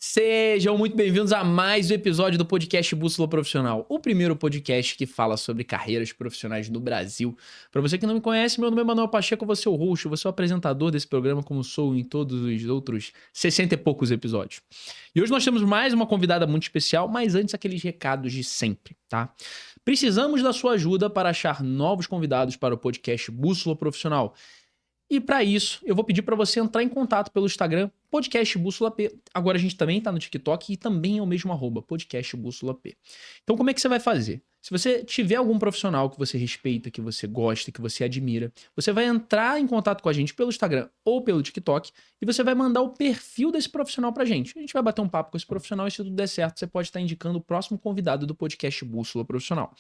Sejam muito bem-vindos a mais um episódio do podcast Bússola Profissional, o primeiro podcast que fala sobre carreiras profissionais no Brasil. Para você que não me conhece, meu nome é Manuel Pacheco, vou ser o host, vou ser o apresentador desse programa, como sou em todos os outros 60 e poucos episódios. E hoje nós temos mais uma convidada muito especial, mas antes aqueles recados de sempre, tá? Precisamos da sua ajuda para achar novos convidados para o podcast Bússola Profissional. E para isso, eu vou pedir para você entrar em contato pelo Instagram, Podcast Bússola P. Agora a gente também tá no TikTok e também é o mesmo @, Podcast Bússola P. Então como é que você vai fazer? Se você tiver algum profissional que você respeita, que você gosta, que você admira, você vai entrar em contato com a gente pelo Instagram ou pelo TikTok e você vai mandar o perfil desse profissional pra gente. A gente vai bater um papo com esse profissional e se tudo der certo, você pode estar indicando o próximo convidado do podcast Bússola Profissional.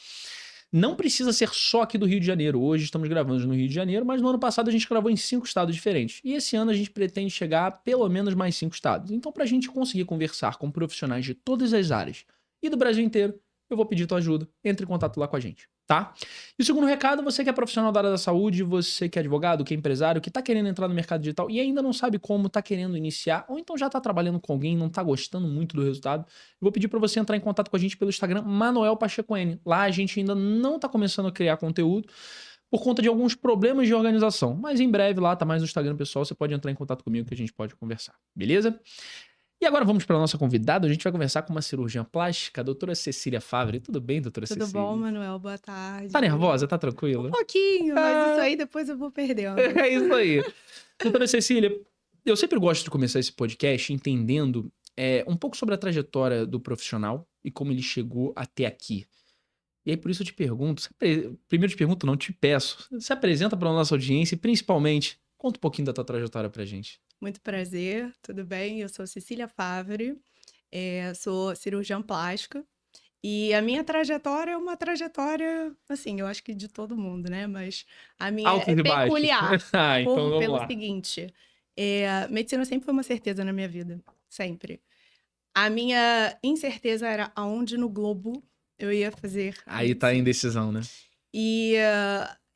Não precisa ser só aqui do Rio de Janeiro. Hoje estamos gravando no Rio de Janeiro, mas no ano passado a gente gravou em 5 estados diferentes. E esse ano a gente pretende chegar a pelo menos mais 5 estados. Então, para a gente conseguir conversar com profissionais de todas as áreas e do Brasil inteiro, eu vou pedir tua ajuda. Entre em contato lá com a gente, tá? E o segundo recado, você que é profissional da área da saúde, você que é advogado, que é empresário, que tá querendo entrar no mercado digital e ainda não sabe como, tá querendo iniciar, ou então já tá trabalhando com alguém e não tá gostando muito do resultado, eu vou pedir para você entrar em contato com a gente pelo Instagram, Manuel Pacheco N. Lá a gente ainda não tá começando a criar conteúdo por conta de alguns problemas de organização, mas em breve lá tá mais no Instagram pessoal, você pode entrar em contato comigo que a gente pode conversar, beleza? E agora vamos para a nossa convidada. A gente vai conversar com uma cirurgiã plástica, a doutora Cecília Favre. Tudo bem, doutora Tudo bom, Cecília? Manuel? Boa tarde. Tá nervosa? Tá Um tranquila? pouquinho, mas isso Ah, aí depois eu vou perdendo. é isso aí. Doutora Cecília, eu sempre gosto de começar esse podcast entendendo um pouco sobre a trajetória do profissional e como ele chegou até aqui. E aí, por isso eu te pergunto, primeiro te pergunto, não, te peço, se apresenta para a nossa audiência e principalmente, conta um pouquinho da tua trajetória pra gente. Muito prazer, tudo bem? Eu sou Cecília Favre, sou cirurgiã plástica e a minha trajetória é uma trajetória, assim, eu acho que de todo mundo, né? Mas a minha Altos é e baixos. peculiar, Ah, então vamos pelo lá. seguinte, medicina sempre foi uma certeza na minha vida, sempre. A minha incerteza era aonde no globo eu ia fazer a Aí tá a medicina. indecisão, né? E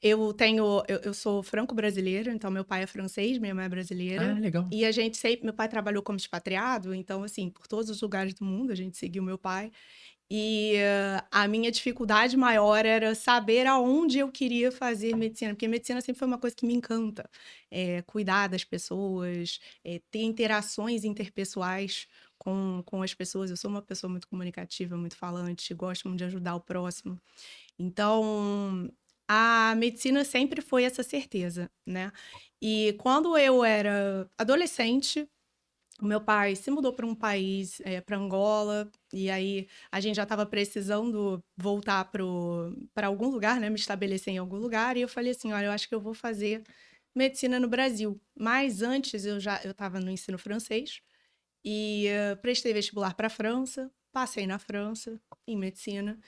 eu sou franco-brasileira, então meu pai é francês, minha mãe é Ah, brasileira. legal. E a gente sempre, meu pai trabalhou como expatriado, então assim, por todos os lugares do mundo a gente seguiu meu pai. E a minha dificuldade maior era saber aonde eu queria fazer medicina, porque medicina sempre foi uma coisa que me encanta. Cuidar das pessoas, ter interações interpessoais com as pessoas. Eu sou uma pessoa muito comunicativa, muito falante, gosto muito de ajudar o próximo. Então, a medicina sempre foi essa certeza, né? E quando eu era adolescente, o meu pai se mudou para um país, para Angola, e aí a gente já estava precisando voltar para algum lugar, né? Me estabelecer em algum lugar, e eu falei assim: olha, eu acho que eu vou fazer medicina no Brasil. Mas antes eu estava no ensino francês e prestei vestibular para a França, passei na França em medicina.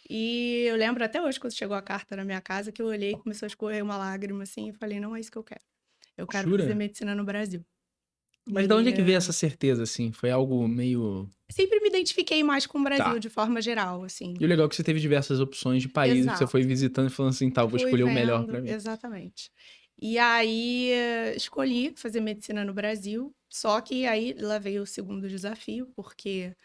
E eu lembro até hoje, quando chegou a carta na minha casa, que eu olhei e começou a escorrer uma lágrima, assim, e falei, não é isso que eu quero. Eu quero fazer Jura? medicina no Brasil. Mas da onde E é que veio essa certeza, assim? Foi algo meio... sempre me identifiquei mais com o Brasil, Tá. de forma geral, assim. E o legal é que você teve diversas opções de países que você foi Exato. visitando e falando assim, tá, eu vou Fui escolher o melhor pra vendo, mim. exatamente. E aí, escolhi fazer medicina no Brasil, só que aí lá veio o segundo desafio, porque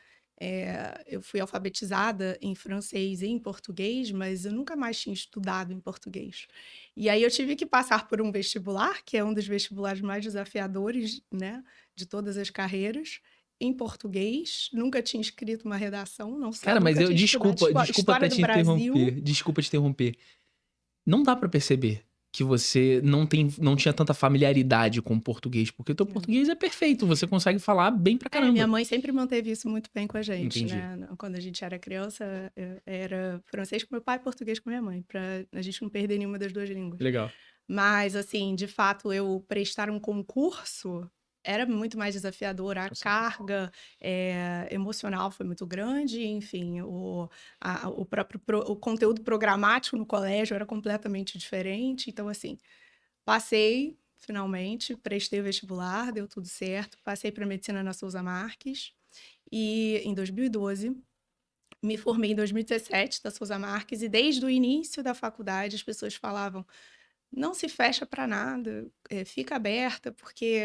eu fui alfabetizada em francês e em português, mas eu nunca mais tinha estudado em português. E aí eu tive que passar por um vestibular, que é um dos vestibulares mais desafiadores, né, de todas as carreiras, em português. Nunca tinha escrito uma redação, Cara, mas nunca eu... tinha estudado Desculpa história até do te Brasil. interromper. Desculpa te interromper. Não dá pra perceber que você não tinha tanta familiaridade com o português, porque o teu português é perfeito, você consegue falar bem pra Minha caramba. mãe sempre manteve isso muito bem com a gente, Entendi. né? Quando a gente era criança, era francês com meu pai e português com minha mãe, pra a gente não perder nenhuma das duas línguas. Legal. Mas, assim, de fato, eu prestar um concurso era muito mais desafiador. A carga emocional foi muito grande, enfim, o próprio o conteúdo programático no colégio era completamente diferente. Então, assim, passei, finalmente, prestei o vestibular, deu tudo certo, passei para medicina na Souza Marques e em 2012 me formei em 2017 da Souza Marques e desde o início da faculdade as pessoas falavam: não se fecha para nada, fica aberta, porque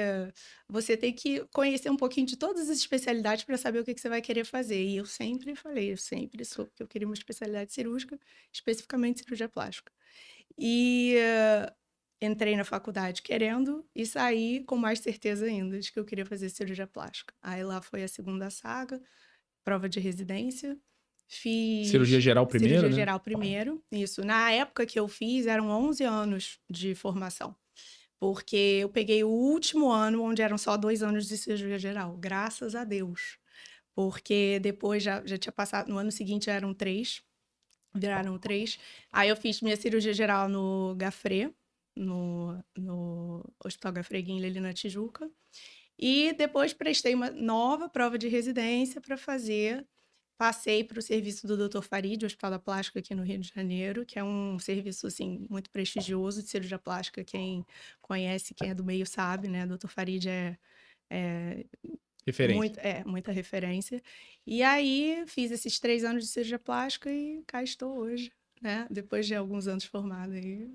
você tem que conhecer um pouquinho de todas as especialidades para saber o que que você vai querer fazer. E eu sempre falei, eu sempre soube que eu queria uma especialidade cirúrgica, especificamente cirurgia plástica. E entrei na faculdade querendo e saí com mais certeza ainda de que eu queria fazer cirurgia plástica. Aí lá foi a segunda saga, prova de residência. Cirurgia Fiz geral primeiro, cirurgia né? geral primeiro, isso. Na época que eu fiz, eram 11 anos de formação, porque eu peguei o último ano, onde eram só 2 anos de cirurgia geral, graças a Deus. Porque depois já tinha passado, no ano seguinte já eram 3, viraram 3. Aí eu fiz minha cirurgia geral no Gafré, no Hospital Gafreguinho, ali na Tijuca. E depois prestei uma nova prova de residência para fazer. Passei para o serviço do Dr. Farid, Hospital da Plástica aqui no Rio de Janeiro, que é um serviço assim muito prestigioso de cirurgia plástica. Quem conhece, quem é do meio sabe, né? Dr. Farid é Referência. muita referência. E aí fiz esses 3 anos de cirurgia plástica e cá estou hoje, né? Depois de alguns anos formada aí.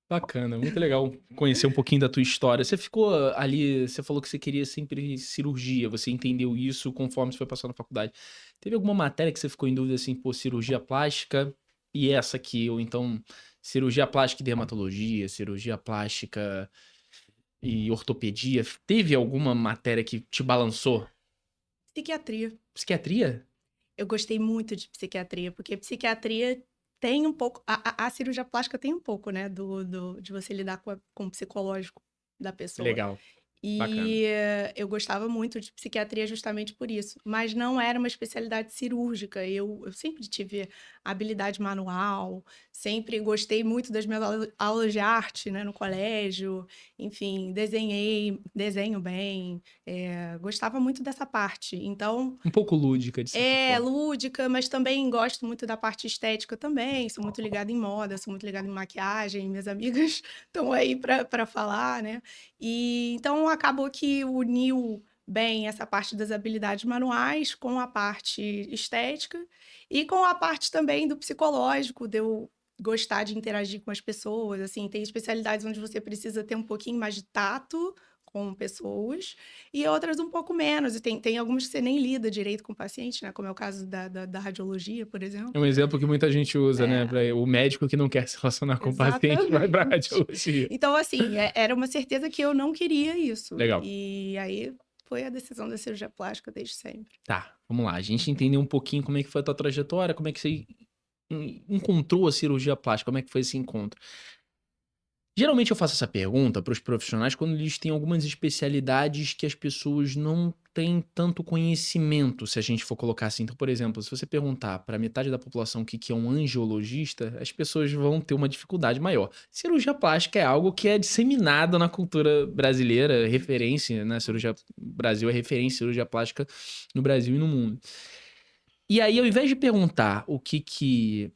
Bacana, muito legal conhecer um pouquinho da tua história. Você ficou ali, você falou que você queria sempre cirurgia, você entendeu isso conforme você foi passando na faculdade. Teve alguma matéria que você ficou em dúvida assim, pô, cirurgia plástica e essa aqui, ou então cirurgia plástica e dermatologia, cirurgia plástica e ortopedia? Teve alguma matéria que te balançou? Psiquiatria. Psiquiatria? Eu gostei muito de psiquiatria, porque psiquiatria tem um pouco. A cirurgia plástica tem um pouco, né? De você lidar com o psicológico da pessoa. Legal, bacana. E eu gostava muito de psiquiatria justamente por isso, mas não era uma especialidade cirúrgica. Eu sempre tive habilidade manual, sempre gostei muito das minhas aulas de arte, né, no colégio. Enfim, desenho bem, gostava muito dessa parte. Então, Um pouco lúdica, de certa é forma. lúdica, mas também gosto muito da parte estética também. Sou muito ligada em moda, sou muito ligada em maquiagem. Minhas amigas estão aí para falar, né? E então acabou que uniu bem essa parte das habilidades manuais com a parte estética e com a parte também do psicológico, de eu gostar de interagir com as pessoas. Assim, tem especialidades onde você precisa ter um pouquinho mais de tato com pessoas e outras um pouco menos. E tem algumas que você nem lida direito com o paciente, né? Como é o caso da radiologia, por exemplo. É um exemplo que muita gente usa, né? É, O médico que não quer se relacionar com o paciente vai pra exatamente. radiologia. Então, assim, era uma certeza que eu não queria isso. Legal. E aí foi a decisão da cirurgia plástica desde sempre. Tá, vamos lá. A gente entendeu um pouquinho como é que foi a tua trajetória, como é que você encontrou a cirurgia plástica, como é que foi esse encontro. Geralmente eu faço essa pergunta para os profissionais quando eles têm algumas especialidades que as pessoas não têm tanto conhecimento, se a gente for colocar assim. Então, por exemplo, se você perguntar para metade da população o que que é um angiologista, as pessoas vão ter uma dificuldade maior. Cirurgia plástica é algo que é disseminado na cultura brasileira, referência, né? Cirurgia Brasil é referência em cirurgia plástica no Brasil e no mundo. E aí, ao invés de perguntar o que que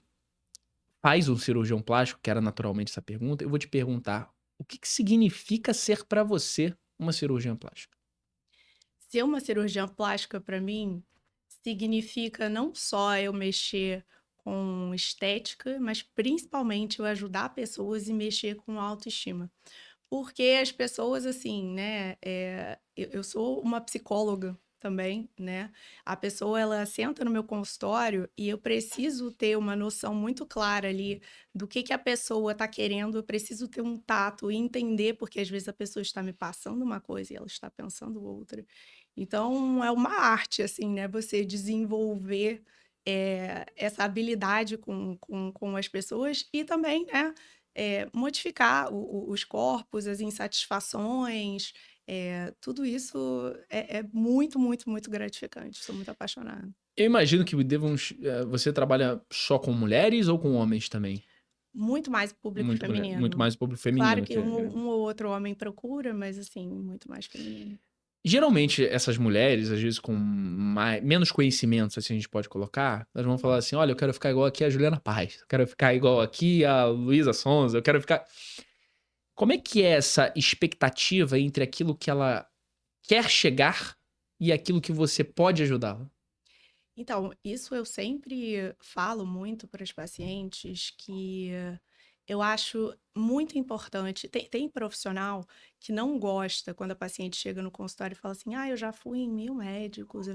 faz um cirurgião plástico, que era naturalmente essa pergunta, eu vou te perguntar: o que que significa ser pra você uma cirurgiã plástica? Ser uma cirurgiã plástica, para mim, significa não só eu mexer com estética, mas principalmente eu ajudar pessoas e mexer com autoestima. Porque as pessoas, assim, né, eu sou uma psicóloga também, né? A pessoa, ela senta no meu consultório e eu preciso ter uma noção muito clara ali do que a pessoa está querendo, eu preciso ter um tato e entender, porque às vezes a pessoa está me passando uma coisa e ela está pensando outra. Então, é uma arte, assim, né? Você desenvolver essa habilidade com as pessoas e também, né? Modificar os corpos, as insatisfações, tudo isso é muito, muito, muito gratificante. Sou muito apaixonada. Eu imagino que você trabalha só com mulheres ou com homens também? Muito mais público Muito feminino. mais público Claro feminino que que um ou outro homem procura, mas assim, muito mais feminino. geralmente essas mulheres, às vezes com menos conhecimentos, assim a gente pode colocar, elas vão falar assim: "Olha, eu quero ficar igual aqui a Juliana Paz, eu quero ficar igual aqui a Luísa Sonza, eu quero ficar". Como é que é essa expectativa entre aquilo que ela quer chegar e aquilo que você pode ajudá-la? Então, isso eu sempre falo muito para as pacientes que Eu acho muito importante. Tem profissional que não gosta quando a paciente chega no consultório e fala assim: ah, eu já fui em 1000 médicos.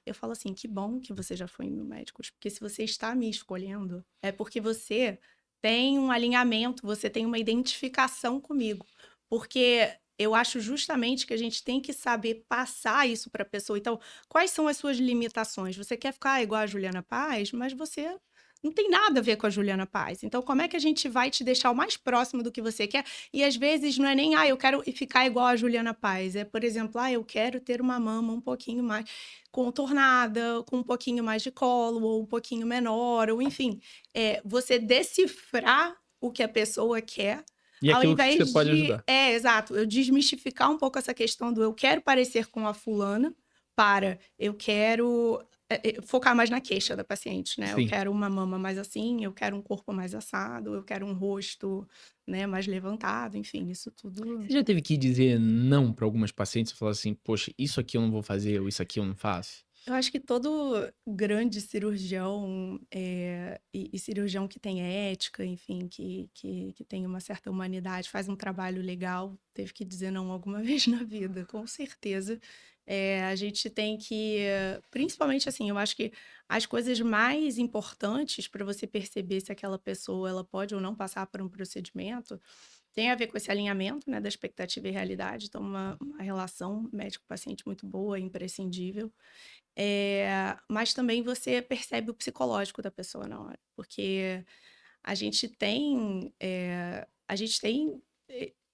Eu falo assim: que bom que você já foi em 1000 médicos, porque se você está me escolhendo, é porque você tem um alinhamento, você tem uma identificação comigo. Porque eu acho justamente que a gente tem que saber passar isso para a pessoa. Então, quais são as suas limitações? Você quer ficar igual a Juliana Paz, mas você não tem nada a ver com a Juliana Paz. Então, como é que a gente vai te deixar o mais próximo do que você quer? E às vezes não é nem, eu quero ficar igual a Juliana Paz. É, por exemplo, eu quero ter uma mama um pouquinho mais contornada, com um pouquinho mais de colo, ou um pouquinho menor, ou enfim. Você decifrar o que a pessoa quer, E ao aquilo que você invés pode de. ajudar. Exato, eu desmistificar um pouco essa questão do eu quero parecer com a fulana, para eu quero focar mais na queixa da paciente, né? Eu Sim. quero uma mama mais assim, eu quero um corpo mais assado, eu quero um rosto, né, mais levantado, enfim, isso tudo. Você já teve que dizer não para algumas pacientes e falar assim: "Poxa, isso aqui eu não vou fazer ou isso aqui eu não faço"? Eu acho que todo grande cirurgião, e cirurgião que tem ética, enfim, que tem uma certa humanidade, faz um trabalho legal, teve que dizer não alguma vez na vida, com certeza. A gente tem que, principalmente assim, eu acho que as coisas mais importantes para você perceber se aquela pessoa ela pode ou não passar por um procedimento, tem a ver com esse alinhamento, né, da expectativa e realidade. Então, uma relação médico-paciente muito boa, imprescindível. Mas também você percebe o psicológico da pessoa na hora, porque a gente tem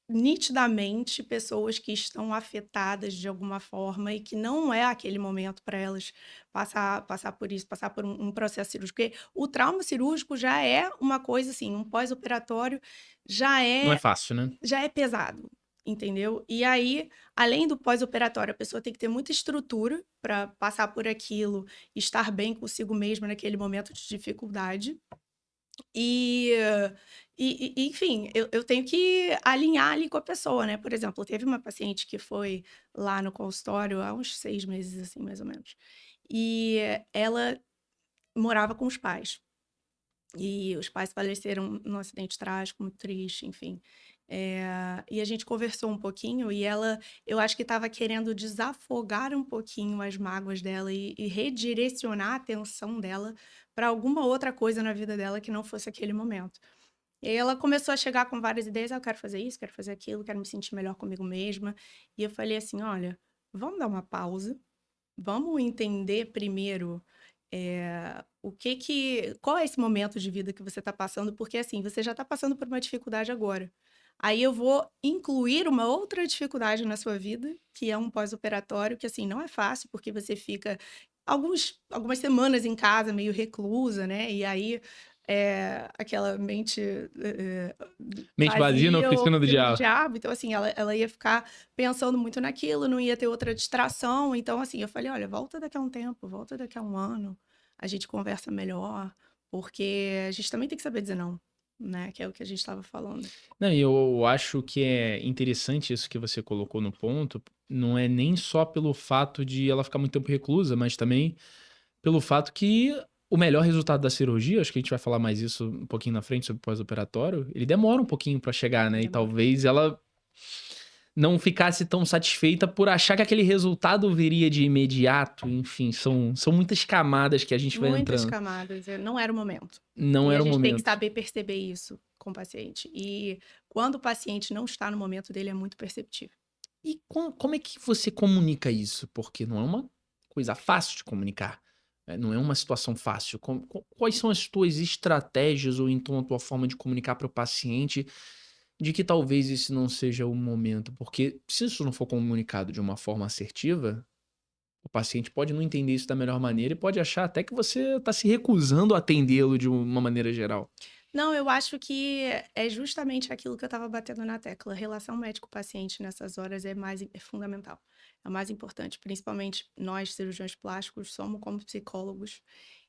nitidamente pessoas que estão afetadas de alguma forma e que não é aquele momento para elas passar por isso, passar por um processo cirúrgico. Porque o trauma cirúrgico já é uma coisa assim, um pós-operatório já Não é é fácil, né? já é pesado, entendeu? E aí, além do pós-operatório, a pessoa tem que ter muita estrutura para passar por aquilo, estar bem consigo mesma naquele momento de dificuldade. E, enfim, eu tenho que alinhar ali com a pessoa, né? Por exemplo, teve uma paciente que foi lá no consultório há uns 6 meses, assim, mais ou menos. E ela morava com os pais. E os pais faleceram num acidente trágico, muito triste, enfim. E a gente conversou um pouquinho e ela, eu acho que estava querendo desafogar um pouquinho as mágoas dela e redirecionar a atenção dela para alguma outra coisa na vida dela que não fosse aquele momento. E aí ela começou a chegar com várias ideias, eu quero fazer isso, quero fazer aquilo, quero me sentir melhor comigo mesma. E eu falei assim, olha, vamos dar uma pausa, vamos entender primeiro, qual é esse momento de vida que você está passando, porque assim, você já está passando por uma dificuldade agora. Aí eu vou incluir uma outra dificuldade na sua vida, que é um pós-operatório, que assim, não é fácil, porque você fica algumas semanas em casa, meio reclusa, né? E aí aquela mente Mente vazia na vazia, oficina do oficina do diabo. diabo. Então, assim, ela ia ficar pensando muito naquilo, não ia ter outra distração. Então, assim, eu falei: olha, volta daqui a um tempo, volta daqui a um ano, a gente conversa melhor, porque a gente também tem que saber dizer não, né? Que é o que a gente estava falando. Não, e eu acho que é interessante isso que você colocou no ponto, não é nem só pelo fato de ela ficar muito tempo reclusa, mas também pelo fato que o melhor resultado da cirurgia, acho que a gente vai falar mais isso um pouquinho na frente sobre o pós-operatório, ele demora um pouquinho pra chegar, né? E Demora. talvez ela não ficasse tão satisfeita por achar que aquele resultado viria de imediato. Enfim, são muitas camadas que a gente vai Muitas entrando. camadas, não era o momento. Não E a era o gente tem que momento. saber perceber isso com o paciente. E quando o paciente não está no momento dele, é muito perceptível. E como é que você comunica isso? Porque não é uma coisa fácil de comunicar. Não é uma situação fácil. Quais são as tuas estratégias ou então a tua forma de comunicar para o paciente de que talvez esse não seja o momento? Porque se isso não for comunicado de uma forma assertiva, o paciente pode não entender isso da melhor maneira e pode achar até que você está se recusando a atendê-lo de uma maneira geral. Não, eu acho que é justamente aquilo que eu estava batendo na tecla. A relação médico-paciente nessas horas é fundamental. É o mais importante, principalmente nós, cirurgiões plásticos, somos como psicólogos.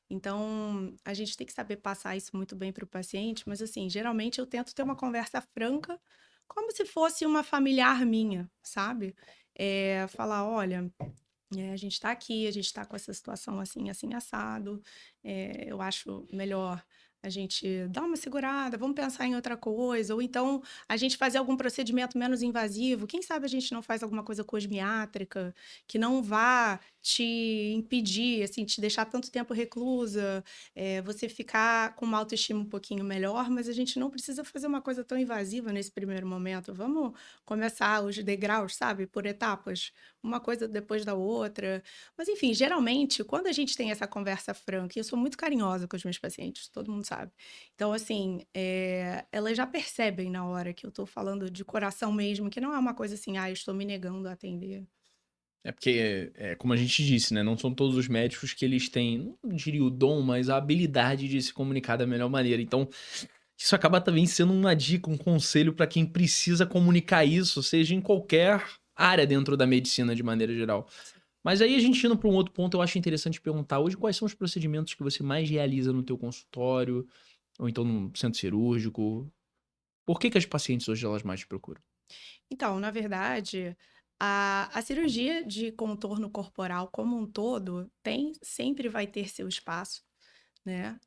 Então, a gente tem que saber passar isso muito bem para o paciente, mas assim, geralmente eu tento ter uma conversa franca, como se fosse uma familiar minha, sabe? Falar, olha, a gente está aqui, a gente está com essa situação assim, assim, assado. Eu acho melhor a gente dá uma segurada, vamos pensar em outra coisa, ou então a gente fazer algum procedimento menos invasivo. Quem sabe a gente não faz alguma coisa cosmiátrica que não vá te impedir, assim, te deixar tanto tempo reclusa, você ficar com uma autoestima um pouquinho melhor, mas a gente não precisa fazer uma coisa tão invasiva nesse primeiro momento. Vamos começar os degraus, sabe, por etapas, uma coisa depois da outra. Mas, enfim, geralmente, quando a gente tem essa conversa franca, e eu sou muito carinhosa com os meus pacientes, todo mundo sabe. Então, assim, elas já percebem na hora que eu tô falando de coração mesmo, que não é uma coisa assim, ah, eu estou me negando a atender. É porque, como a gente disse, né? Não são todos os médicos que eles têm, não diria o dom, mas a habilidade de se comunicar da melhor maneira. Então, isso acaba também sendo uma dica, um conselho para quem precisa comunicar isso, seja em qualquer área dentro da medicina de maneira geral. Mas aí a gente indo para um outro ponto, eu acho interessante perguntar hoje quais são os procedimentos que você mais realiza no teu consultório, ou então no centro cirúrgico. Por que as pacientes hoje elas mais te procuram? Então, na verdade, a cirurgia de contorno corporal como um todo sempre vai ter seu espaço, né?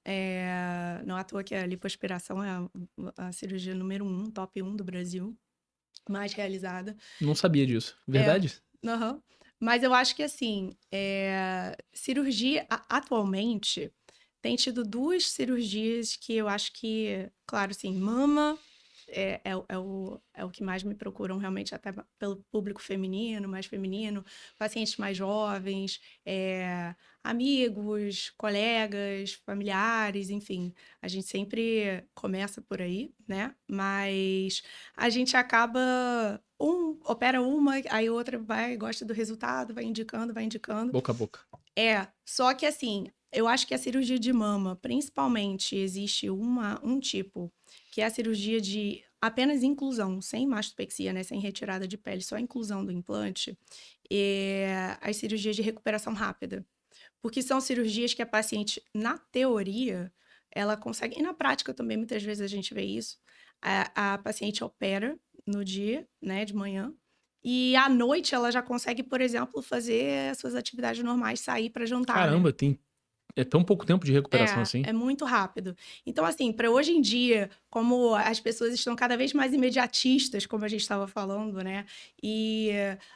Não é à toa que a lipoaspiração é a cirurgia número um, top um do Brasil, mais realizada. Não sabia disso. É, Verdade? aham. Mas eu acho que assim, cirurgia, atualmente, tem tido duas cirurgias que eu acho que, claro, assim, mama é o que mais me procuram realmente, até pelo público feminino, mais feminino, pacientes mais jovens, amigos, colegas, familiares, enfim. A gente sempre começa por aí, né? Mas a gente acaba. Opera uma, aí outra vai, gosta do resultado, vai indicando, vai indicando. Boca a boca. Só que assim, eu acho que a cirurgia de mama, principalmente, existe um tipo, que é a cirurgia de apenas inclusão, sem mastopexia, né? Sem retirada de pele, só inclusão do implante. As cirurgias de recuperação rápida. Porque são cirurgias que a paciente, na teoria, ela consegue, e na prática também, muitas vezes a gente vê isso, a paciente opera no dia, né, de manhã, e à noite ela já consegue, por exemplo, fazer as suas atividades normais, sair para jantar, né? Caramba, é tão pouco tempo de recuperação assim? É muito rápido. Então, assim, para hoje em dia, como as pessoas estão cada vez mais imediatistas, como a gente estava falando, né? E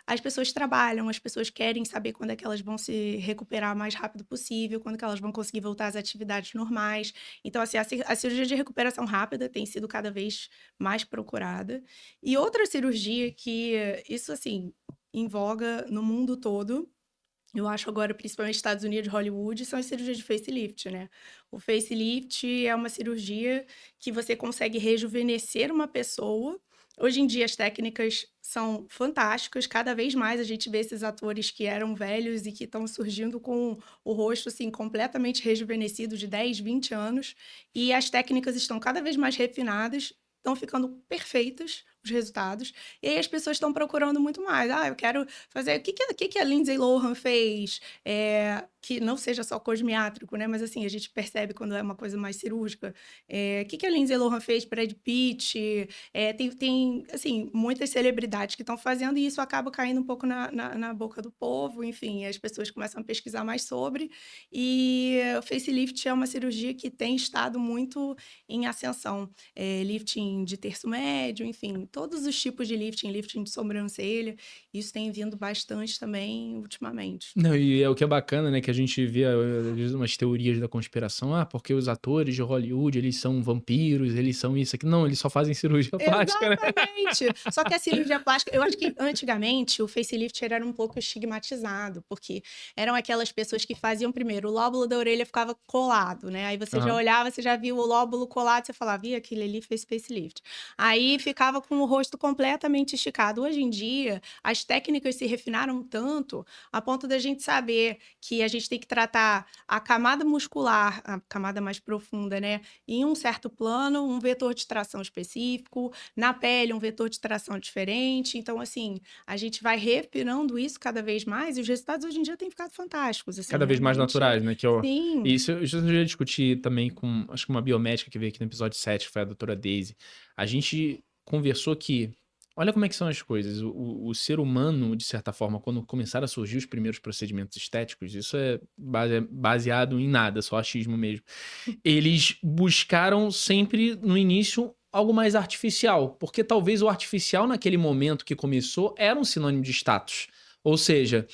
as pessoas trabalham, as pessoas querem saber quando é que elas vão se recuperar o mais rápido possível, quando que elas vão conseguir voltar às atividades normais. Então, assim, a cirurgia de recuperação rápida tem sido cada vez mais procurada. E outra cirurgia que, isso, assim, em voga no mundo todo, eu acho agora, principalmente Estados Unidos, Hollywood, são as cirurgias de facelift, né? O facelift é uma cirurgia que você consegue rejuvenescer uma pessoa. Hoje em dia as técnicas são fantásticas, cada vez mais a gente vê esses atores que eram velhos e que estão surgindo com o rosto assim completamente rejuvenescido de 10, 20 anos, e as técnicas estão cada vez mais refinadas, estão ficando perfeitas os resultados, e aí as pessoas estão procurando muito mais. Ah, eu quero fazer. O que a Lindsay Lohan fez? Que não seja só cosmiátrico, né? Mas assim, a gente percebe quando é uma coisa mais cirúrgica. O que a Lindsay Lohan fez? Brad Pitt. Tem, assim, muitas celebridades que estão fazendo, e isso acaba caindo um pouco na boca do povo, enfim, as pessoas começam a pesquisar mais sobre. E o facelift é uma cirurgia que tem estado muito em ascensão. Lifting de terço médio, enfim, todos os tipos de lifting de sobrancelha, isso tem vindo bastante também ultimamente. Não, e é o que é bacana, né, que a gente vê, às vezes, umas teorias da conspiração. Ah, porque os atores de Hollywood, eles são vampiros, eles são isso aqui. Não, eles só fazem cirurgia plástica, né? Exatamente. Só que a cirurgia plástica, eu acho que antigamente o facelift era um pouco estigmatizado, porque eram aquelas pessoas que faziam primeiro, o lóbulo da orelha ficava colado, né? Aí você já Aham. olhava, você já viu o lóbulo colado, você falava, ih, aquele ali fez facelift. Aí ficava com o rosto completamente esticado. Hoje em dia, as técnicas se refinaram tanto a ponto da gente saber que a gente tem que tratar a camada muscular, a camada mais profunda, né? Em um certo plano, um vetor de tração específico, na pele, um vetor de tração diferente. Então, assim, a gente vai refinando isso cada vez mais e os resultados hoje em dia têm ficado fantásticos, assim, Cada vez mais realmente. naturais, né? Que eu, Sim, isso eu já discuti também com, acho que uma biomédica que veio aqui no episódio 7, que foi a doutora Daisy. A gente conversou que Olha como é que são as coisas. O ser humano, de certa forma, quando começaram a surgir os primeiros procedimentos estéticos, isso é baseado em nada, só achismo mesmo. Eles buscaram sempre, no início, algo mais artificial, porque talvez o artificial, naquele momento que começou, era um sinônimo de status. Ou seja,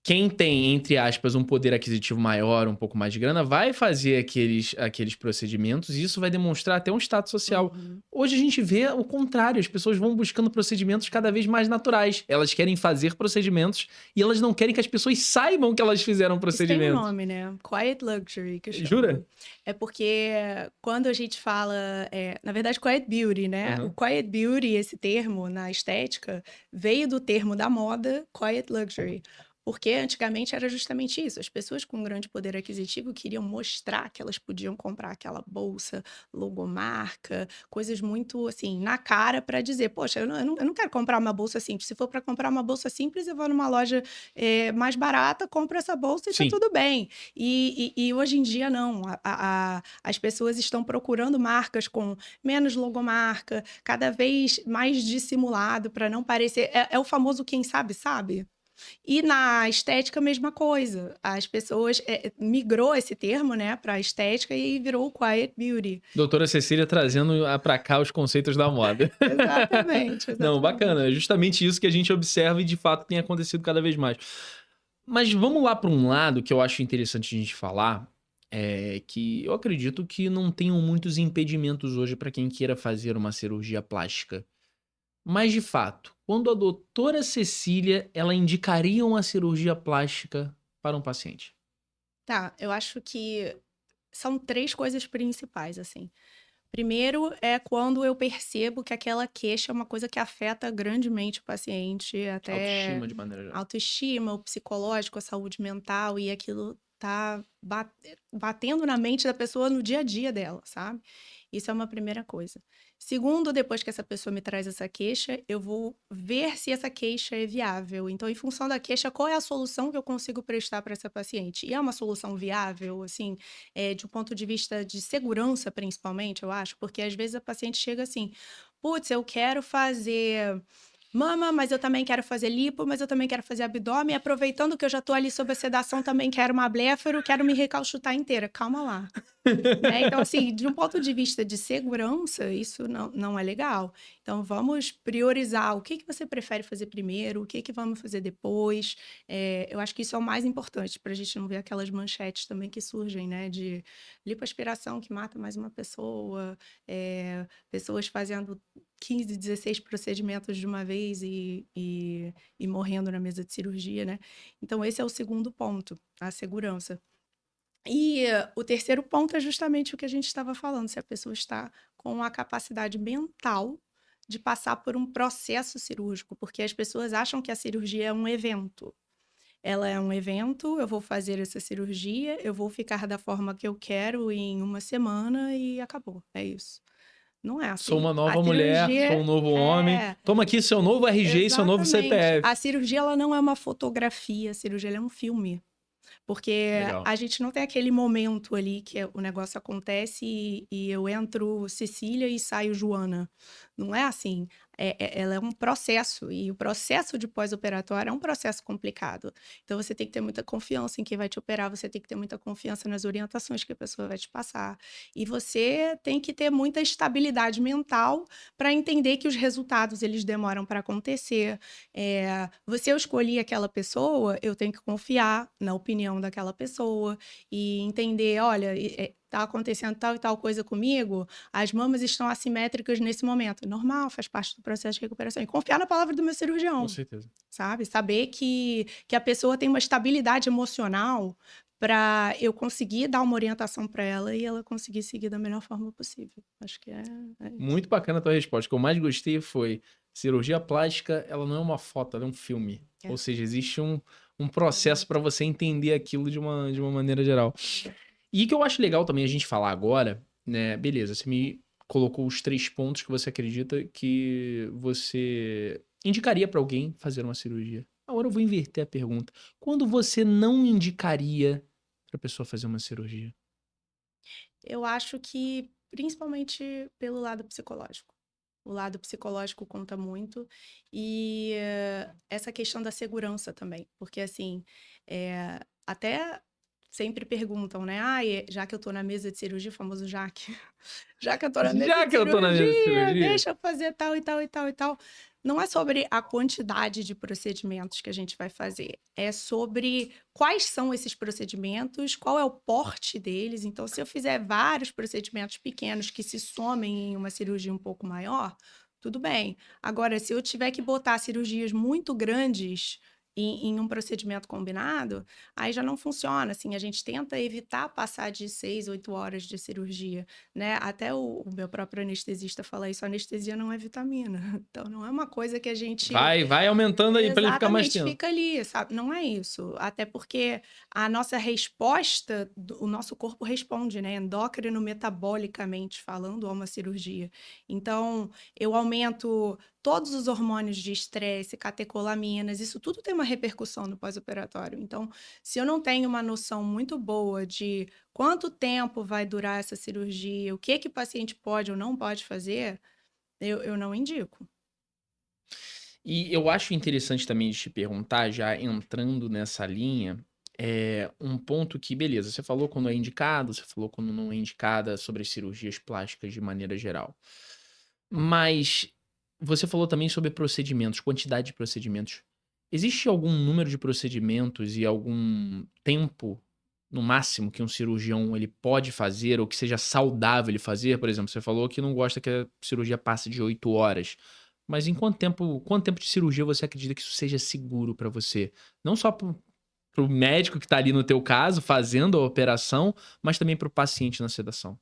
quem tem, entre aspas, um poder aquisitivo maior, um pouco mais de grana, vai fazer aqueles procedimentos e isso vai demonstrar até um status social. Uhum. Hoje a gente vê o contrário, as pessoas vão buscando procedimentos cada vez mais naturais. Elas querem fazer procedimentos e elas não querem que as pessoas saibam que elas fizeram Isso tem um procedimentos. nome, né? Quiet luxury, que Jura? chama. É porque quando a gente fala, na verdade, quiet beauty, né? O Aham. quiet beauty, esse termo na estética, veio do termo da moda quiet luxury. Porque antigamente era justamente isso. As pessoas com grande poder aquisitivo queriam mostrar que elas podiam comprar aquela bolsa, logomarca, coisas muito assim, na cara para dizer: Poxa, eu não quero comprar uma bolsa simples. Se for para comprar uma bolsa simples, eu vou numa loja mais barata, compra essa bolsa e tá Sim. tudo bem. E hoje em dia, não. As pessoas estão procurando marcas com menos logomarca, cada vez mais dissimulado, para não parecer. É o famoso quem sabe, sabe? E na estética, a mesma coisa. As pessoas migrou esse termo, né, para estética e virou o quiet beauty. Doutora Cecília trazendo pra cá os conceitos da moda. Exatamente, Não, bacana. exatamente. É justamente isso que a gente observa e de fato tem acontecido cada vez mais. Mas vamos lá para um lado que eu acho interessante a gente falar, é que eu acredito que não tenham muitos impedimentos hoje para quem queira fazer uma cirurgia plástica. Mas de fato, quando a doutora Cecília, ela indicaria uma cirurgia plástica para um paciente? Tá, eu acho que são três coisas principais, assim. Primeiro é quando eu percebo que aquela queixa é uma coisa que afeta grandemente o paciente, até Autoestima de maneira a geral. autoestima, o psicológico, a saúde mental, e aquilo tá batendo na mente da pessoa no dia a dia dela, sabe? Isso é uma primeira coisa. Segundo, depois que essa pessoa me traz essa queixa, eu vou ver se essa queixa é viável. Então, em função da queixa, qual é a solução que eu consigo prestar para essa paciente? E é uma solução viável, assim, de um ponto de vista de segurança, principalmente, eu acho, porque às vezes a paciente chega assim: putz, eu quero fazer mama, mas eu também quero fazer lipo, mas eu também quero fazer abdômen. Aproveitando que eu já tô ali sob a sedação, também quero uma bléfaro, quero me recalchutar inteira. Calma lá. Né, então, assim, de um ponto de vista de segurança, isso não é legal. Então, vamos priorizar o que você prefere fazer primeiro, o que vamos fazer depois. Eu acho que isso é o mais importante, para a gente não ver aquelas manchetes também que surgem, né, de lipoaspiração que mata mais uma pessoa, pessoas fazendo 15, 16 procedimentos de uma vez e morrendo na mesa de cirurgia, né. Então esse é o segundo ponto, a segurança. E o terceiro ponto é justamente o que a gente estava falando, se a pessoa está com a capacidade mental de passar por um processo cirúrgico, porque as pessoas acham que a cirurgia é um evento. Ela é um evento, eu vou fazer essa cirurgia, eu vou ficar da forma que eu quero em uma semana e acabou, é isso. Não é Sou assim. uma A nova mulher, sou um cirurgia novo homem. é, Toma aqui seu novo RG e seu novo exatamente. CPF. A cirurgia ela não é uma fotografia, a cirurgia ela é um filme. Porque Legal. a gente não tem aquele momento ali que o negócio acontece e eu entro Cecília e saio Joana. Não é assim. Ela é um processo, e o processo de pós-operatório é um processo complicado. Então, você tem que ter muita confiança em quem vai te operar, você tem que ter muita confiança nas orientações que a pessoa vai te passar. E você tem que ter muita estabilidade mental para entender que os resultados eles demoram para acontecer, você eu escolhi aquela pessoa, eu tenho que confiar na opinião daquela pessoa e entender, olha, tá acontecendo tal e tal coisa comigo, as mamas estão assimétricas nesse momento. Normal, faz parte do processo de recuperação. E confiar na palavra do meu Com cirurgião, certeza. sabe? Saber que a pessoa tem uma estabilidade emocional para eu conseguir dar uma orientação para ela e ela conseguir seguir da melhor forma possível. Acho que é isso. Muito bacana a tua resposta. O que eu mais gostei foi: cirurgia plástica, ela não é uma foto, ela é um filme. É, Ou seja, existe um processo para exato, você entender aquilo de uma maneira geral. E o que eu acho legal também a gente falar agora, né? Beleza, você me colocou os 3 pontos que você acredita que você indicaria para alguém fazer uma cirurgia. Agora eu vou inverter a pergunta. Quando você não indicaria pra pessoa fazer uma cirurgia? Eu acho que principalmente pelo lado psicológico. O lado psicológico conta muito. E essa questão da segurança também. Porque, assim, até sempre perguntam, né? Ah, já que eu tô na mesa de cirurgia, o famoso já que, já que eu tô na mesa Já de que eu tô na mesa de cirurgia, cirurgia. deixa eu fazer tal e tal e tal e tal. Não é sobre a quantidade de procedimentos que a gente vai fazer, é sobre quais são esses procedimentos, qual é o porte deles. Então, se eu fizer vários procedimentos pequenos que se somem em uma cirurgia um pouco maior, tudo bem. Agora, se eu tiver que botar cirurgias muito grandes em um procedimento combinado, aí já não funciona. Assim, a gente tenta evitar passar de 6, 8 horas de cirurgia, né? Até o meu próprio anestesista fala isso, anestesia não é vitamina. Então, não é uma coisa que a gente Vai aumentando aí pra ele ficar mais exatamente tempo. fica ali, sabe? Não é isso. Até porque a nossa resposta, o nosso corpo responde, né? Endócrino metabolicamente falando, a uma cirurgia. Então, eu aumento todos os hormônios de estresse, catecolaminas, isso tudo tem uma repercussão no pós-operatório. Então, se eu não tenho uma noção muito boa de quanto tempo vai durar essa cirurgia, o que o paciente pode ou não pode fazer, eu não indico. E eu acho interessante também de te perguntar, já entrando nessa linha, um ponto que, beleza, você falou quando é indicado, você falou quando não é indicada sobre as cirurgias plásticas de maneira geral. Mas você falou também sobre procedimentos, quantidade de procedimentos. Existe algum número de procedimentos e algum tempo, no máximo, que um cirurgião ele pode fazer ou que seja saudável ele fazer? Por exemplo, você falou que não gosta que a cirurgia passe de 8 horas. Mas em quanto tempo de cirurgia você acredita que isso seja seguro pra você? Não só pro médico que tá ali no teu caso, fazendo a operação, mas também para o paciente na sedação.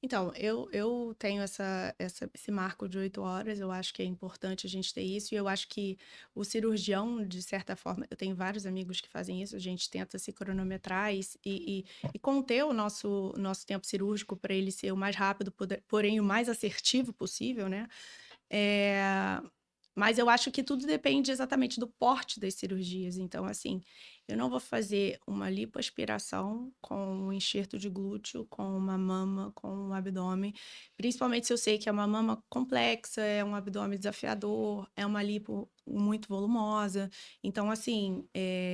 Então, eu tenho esse marco de 8 horas, eu acho que é importante a gente ter isso, e eu acho que o cirurgião, de certa forma, eu tenho vários amigos que fazem isso, a gente tenta se cronometrar e conter o nosso tempo cirúrgico para ele ser o mais rápido, porém o mais assertivo possível, né? Eh, mas eu acho que tudo depende exatamente do porte das cirurgias. Então, assim, eu não vou fazer uma lipoaspiração com um enxerto de glúteo, com uma mama, com um abdômen, principalmente se eu sei que é uma mama complexa, é um abdômen desafiador, é uma lipo muito volumosa. Então, assim,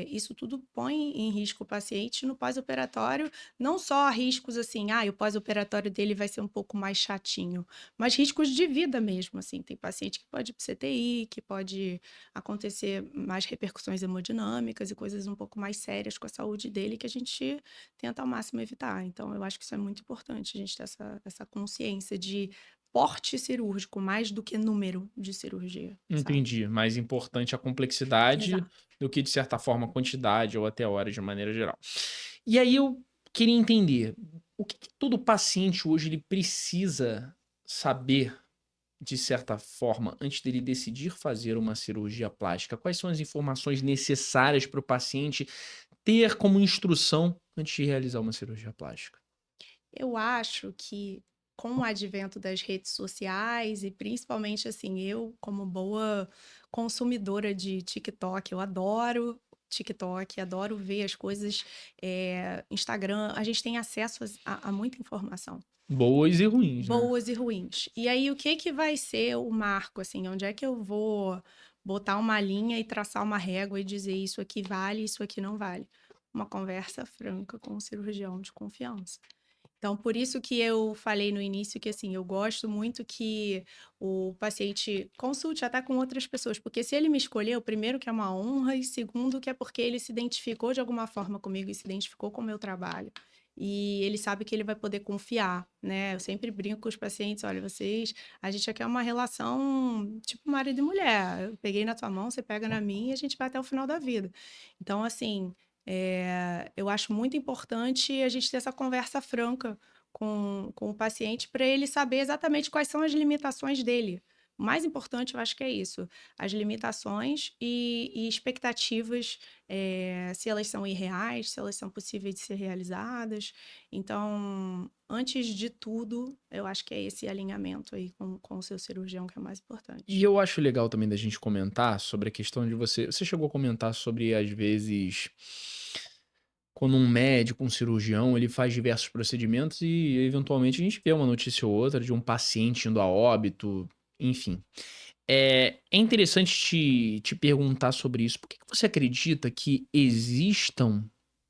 isso tudo põe em risco o paciente no pós-operatório, não só riscos assim, o pós-operatório dele vai ser um pouco mais chatinho, mas riscos de vida mesmo, assim. Tem paciente que pode ir para CTI, que pode acontecer mais repercussões hemodinâmicas e coisas um pouco mais sérias com a saúde dele que a gente tenta ao máximo evitar. Então, eu acho que isso é muito importante, a gente ter essa consciência de porte cirúrgico mais do que número de cirurgia, sabe? Entendi. Mais importante a complexidade Exato. do que, de certa forma, a quantidade ou até horas de maneira geral. E aí eu queria entender, o que todo paciente hoje ele precisa saber, de certa forma, antes dele decidir fazer uma cirurgia plástica? Quais são as informações necessárias para o paciente ter como instrução antes de realizar uma cirurgia plástica? Eu acho que com o advento das redes sociais e principalmente assim, eu como boa consumidora de TikTok, eu adoro TikTok, adoro ver as coisas, Instagram, a gente tem acesso a muita informação, Boas e ruins, né? boas e ruins. E aí o que que vai ser o marco, assim, onde é que eu vou botar uma linha e traçar uma régua e dizer isso aqui vale, isso aqui não vale? Uma conversa franca com o cirurgião de confiança. Então, por isso que eu falei no início que, assim, eu gosto muito que o paciente consulte até com outras pessoas, porque se ele me escolheu, primeiro que é uma honra e segundo que é porque ele se identificou de alguma forma comigo e se identificou com o meu trabalho. E ele sabe que ele vai poder confiar, né? Eu sempre brinco com os pacientes, olha, a gente aqui é uma relação tipo marido e mulher. Eu peguei na tua mão, você pega na minha e a gente vai até o final da vida. Então, assim, eu acho muito importante a gente ter essa conversa franca com o paciente para ele saber exatamente quais são as limitações dele. O mais importante, eu acho que é isso, as limitações e expectativas, se elas são irreais, se elas são possíveis de ser realizadas. Então, antes de tudo, eu acho que é esse alinhamento aí com o seu cirurgião que é o mais E importante. eu acho legal também da gente comentar sobre a questão de você chegou a comentar sobre, às vezes, quando um médico, um cirurgião, ele faz diversos procedimentos e, eventualmente, a gente vê uma notícia ou outra de um paciente indo a óbito. enfim. É interessante te perguntar sobre isso. Por que que você acredita que existam,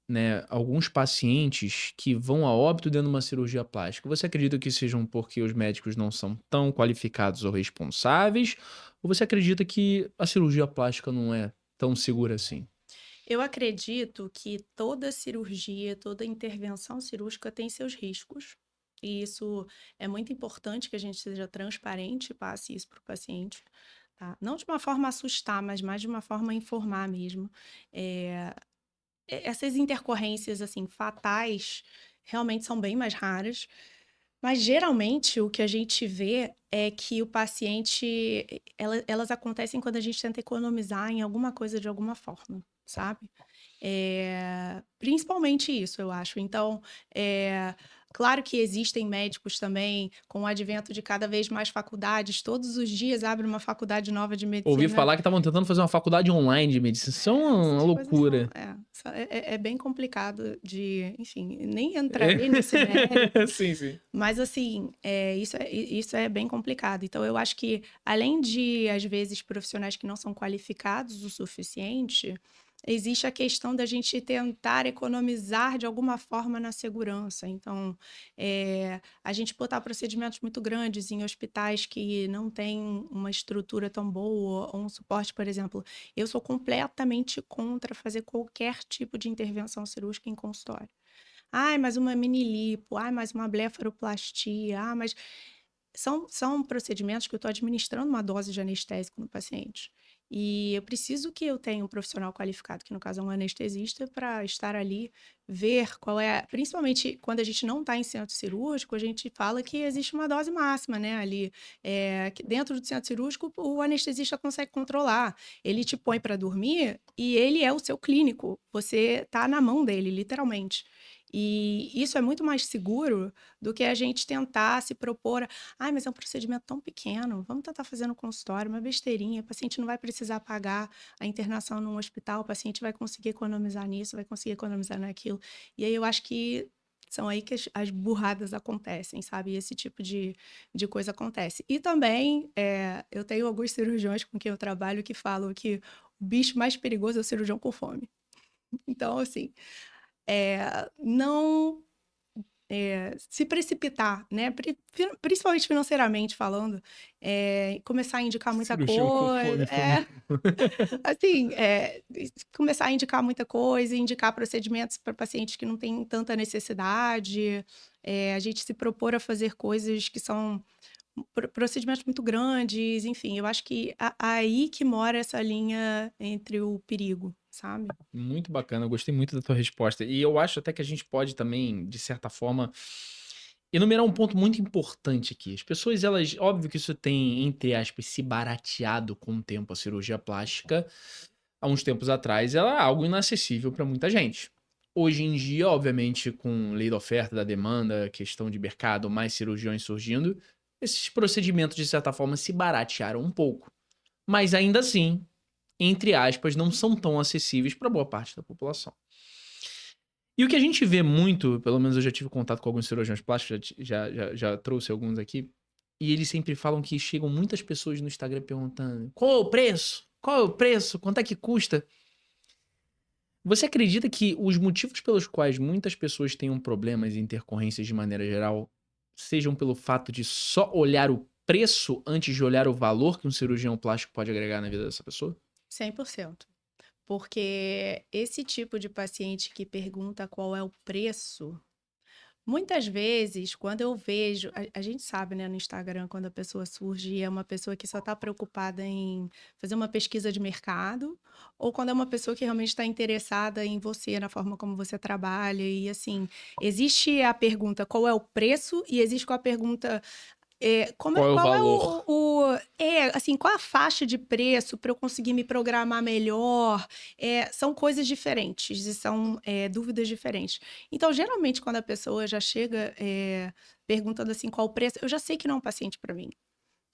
né, alguns pacientes que vão a óbito dentro de uma cirurgia plástica? Você acredita que sejam porque os médicos não são tão qualificados ou responsáveis? Ou você acredita que a cirurgia plástica não é tão segura assim? Eu acredito que toda cirurgia, toda intervenção cirúrgica tem seus riscos. E isso é muito importante que a gente seja transparente e passe isso para o paciente, tá? Não de uma forma a assustar, mas mais de uma forma a informar mesmo. Eh, Essas intercorrências, assim, fatais, realmente são bem mais raras. Mas geralmente o que a gente vê é que o paciente, elas acontecem quando a gente tenta economizar em alguma coisa de alguma forma, sabe? Principalmente isso, eu acho. Então, claro que existem médicos também, com o advento de cada vez mais faculdades, todos os dias abre uma faculdade nova de Ouvi medicina. falar que estavam tentando fazer uma faculdade online de medicina. Isso é uma Essas coisas são, loucura. é bem complicado de, enfim, nem entrarei nesse mérito. Sim, sim. Mas assim, isso é bem complicado. Então eu acho que além de, às vezes, profissionais que não são qualificados o suficiente, existe a questão da gente tentar economizar de alguma forma na segurança. Então, a gente botar procedimentos muito grandes em hospitais que não têm uma estrutura tão boa ou um suporte, por exemplo. Eu sou completamente contra fazer qualquer tipo de intervenção cirúrgica em consultório. Ai, mais uma mini lipo, ai, mais uma blefaroplastia, mas são procedimentos que eu estou administrando uma dose de anestésico no paciente. E eu preciso que eu tenha um profissional qualificado, que no caso é um anestesista, para estar ali, ver qual é. Principalmente quando a gente não está em centro cirúrgico, a gente fala que existe uma dose máxima, né? Ali, que dentro do centro cirúrgico, o anestesista consegue controlar. Ele te põe para dormir e ele é o seu clínico. Você está na mão dele, literalmente. E isso é muito mais seguro do que a gente tentar se propor. Ai, mas é um procedimento tão pequeno, vamos tentar fazer no consultório, uma besteirinha, o paciente não vai precisar pagar a internação num hospital, o paciente vai conseguir economizar nisso, vai conseguir economizar naquilo. E aí eu acho que são aí que as burradas acontecem, sabe? Esse tipo de coisa acontece. E também, eu tenho alguns cirurgiões com quem eu trabalho que falam que o bicho mais perigoso é o cirurgião com fome. Então, assim, não se precipitar, né? Principalmente financeiramente falando, começar a indicar muita Cirurgião com coisa, fome foi muito. assim, começar a indicar muita coisa, indicar procedimentos para pacientes que não têm tanta necessidade, a gente se propor a fazer coisas que são procedimentos muito grandes, enfim, eu acho que aí que mora essa linha entre o perigo, sabe? Muito bacana, eu gostei muito da tua resposta. E eu acho até que a gente pode também, de certa forma, enumerar um ponto muito importante aqui. As pessoas, elas, óbvio que isso tem, entre aspas, se barateado com o tempo. A cirurgia plástica, há uns tempos atrás, ela é algo inacessível para muita gente. Hoje em dia, obviamente, com lei da oferta, da demanda, questão de mercado, mais cirurgiões surgindo, esses procedimentos, de certa forma, se baratearam um pouco. Mas ainda assim, entre aspas, não são tão acessíveis para boa parte da população. E o que a gente vê muito, pelo menos eu já tive contato com alguns cirurgiões plásticos, já trouxe alguns aqui, e eles sempre falam que chegam muitas pessoas no Instagram perguntando: qual é o preço? Qual é o preço? Quanto é que custa? Você acredita que os motivos pelos quais muitas pessoas tenham problemas e intercorrências de maneira geral sejam pelo fato de só olhar o preço antes de olhar o valor que um cirurgião plástico pode agregar na vida dessa pessoa? 100%. Porque esse tipo de paciente que pergunta qual é o preço, muitas vezes, quando eu vejo, a gente sabe, né, no Instagram, quando a pessoa surge e é uma pessoa que só está preocupada em fazer uma pesquisa de mercado, ou quando é uma pessoa que realmente está interessada em você, na forma como você trabalha. E assim, existe a pergunta qual é o preço, e existe a pergunta Qual é o qual é valor? assim, qual é a faixa de preço para eu conseguir me programar melhor? São coisas diferentes e são, dúvidas diferentes. Então, geralmente, quando a pessoa já chega, perguntando assim, qual o preço, eu já sei que não é um paciente para mim.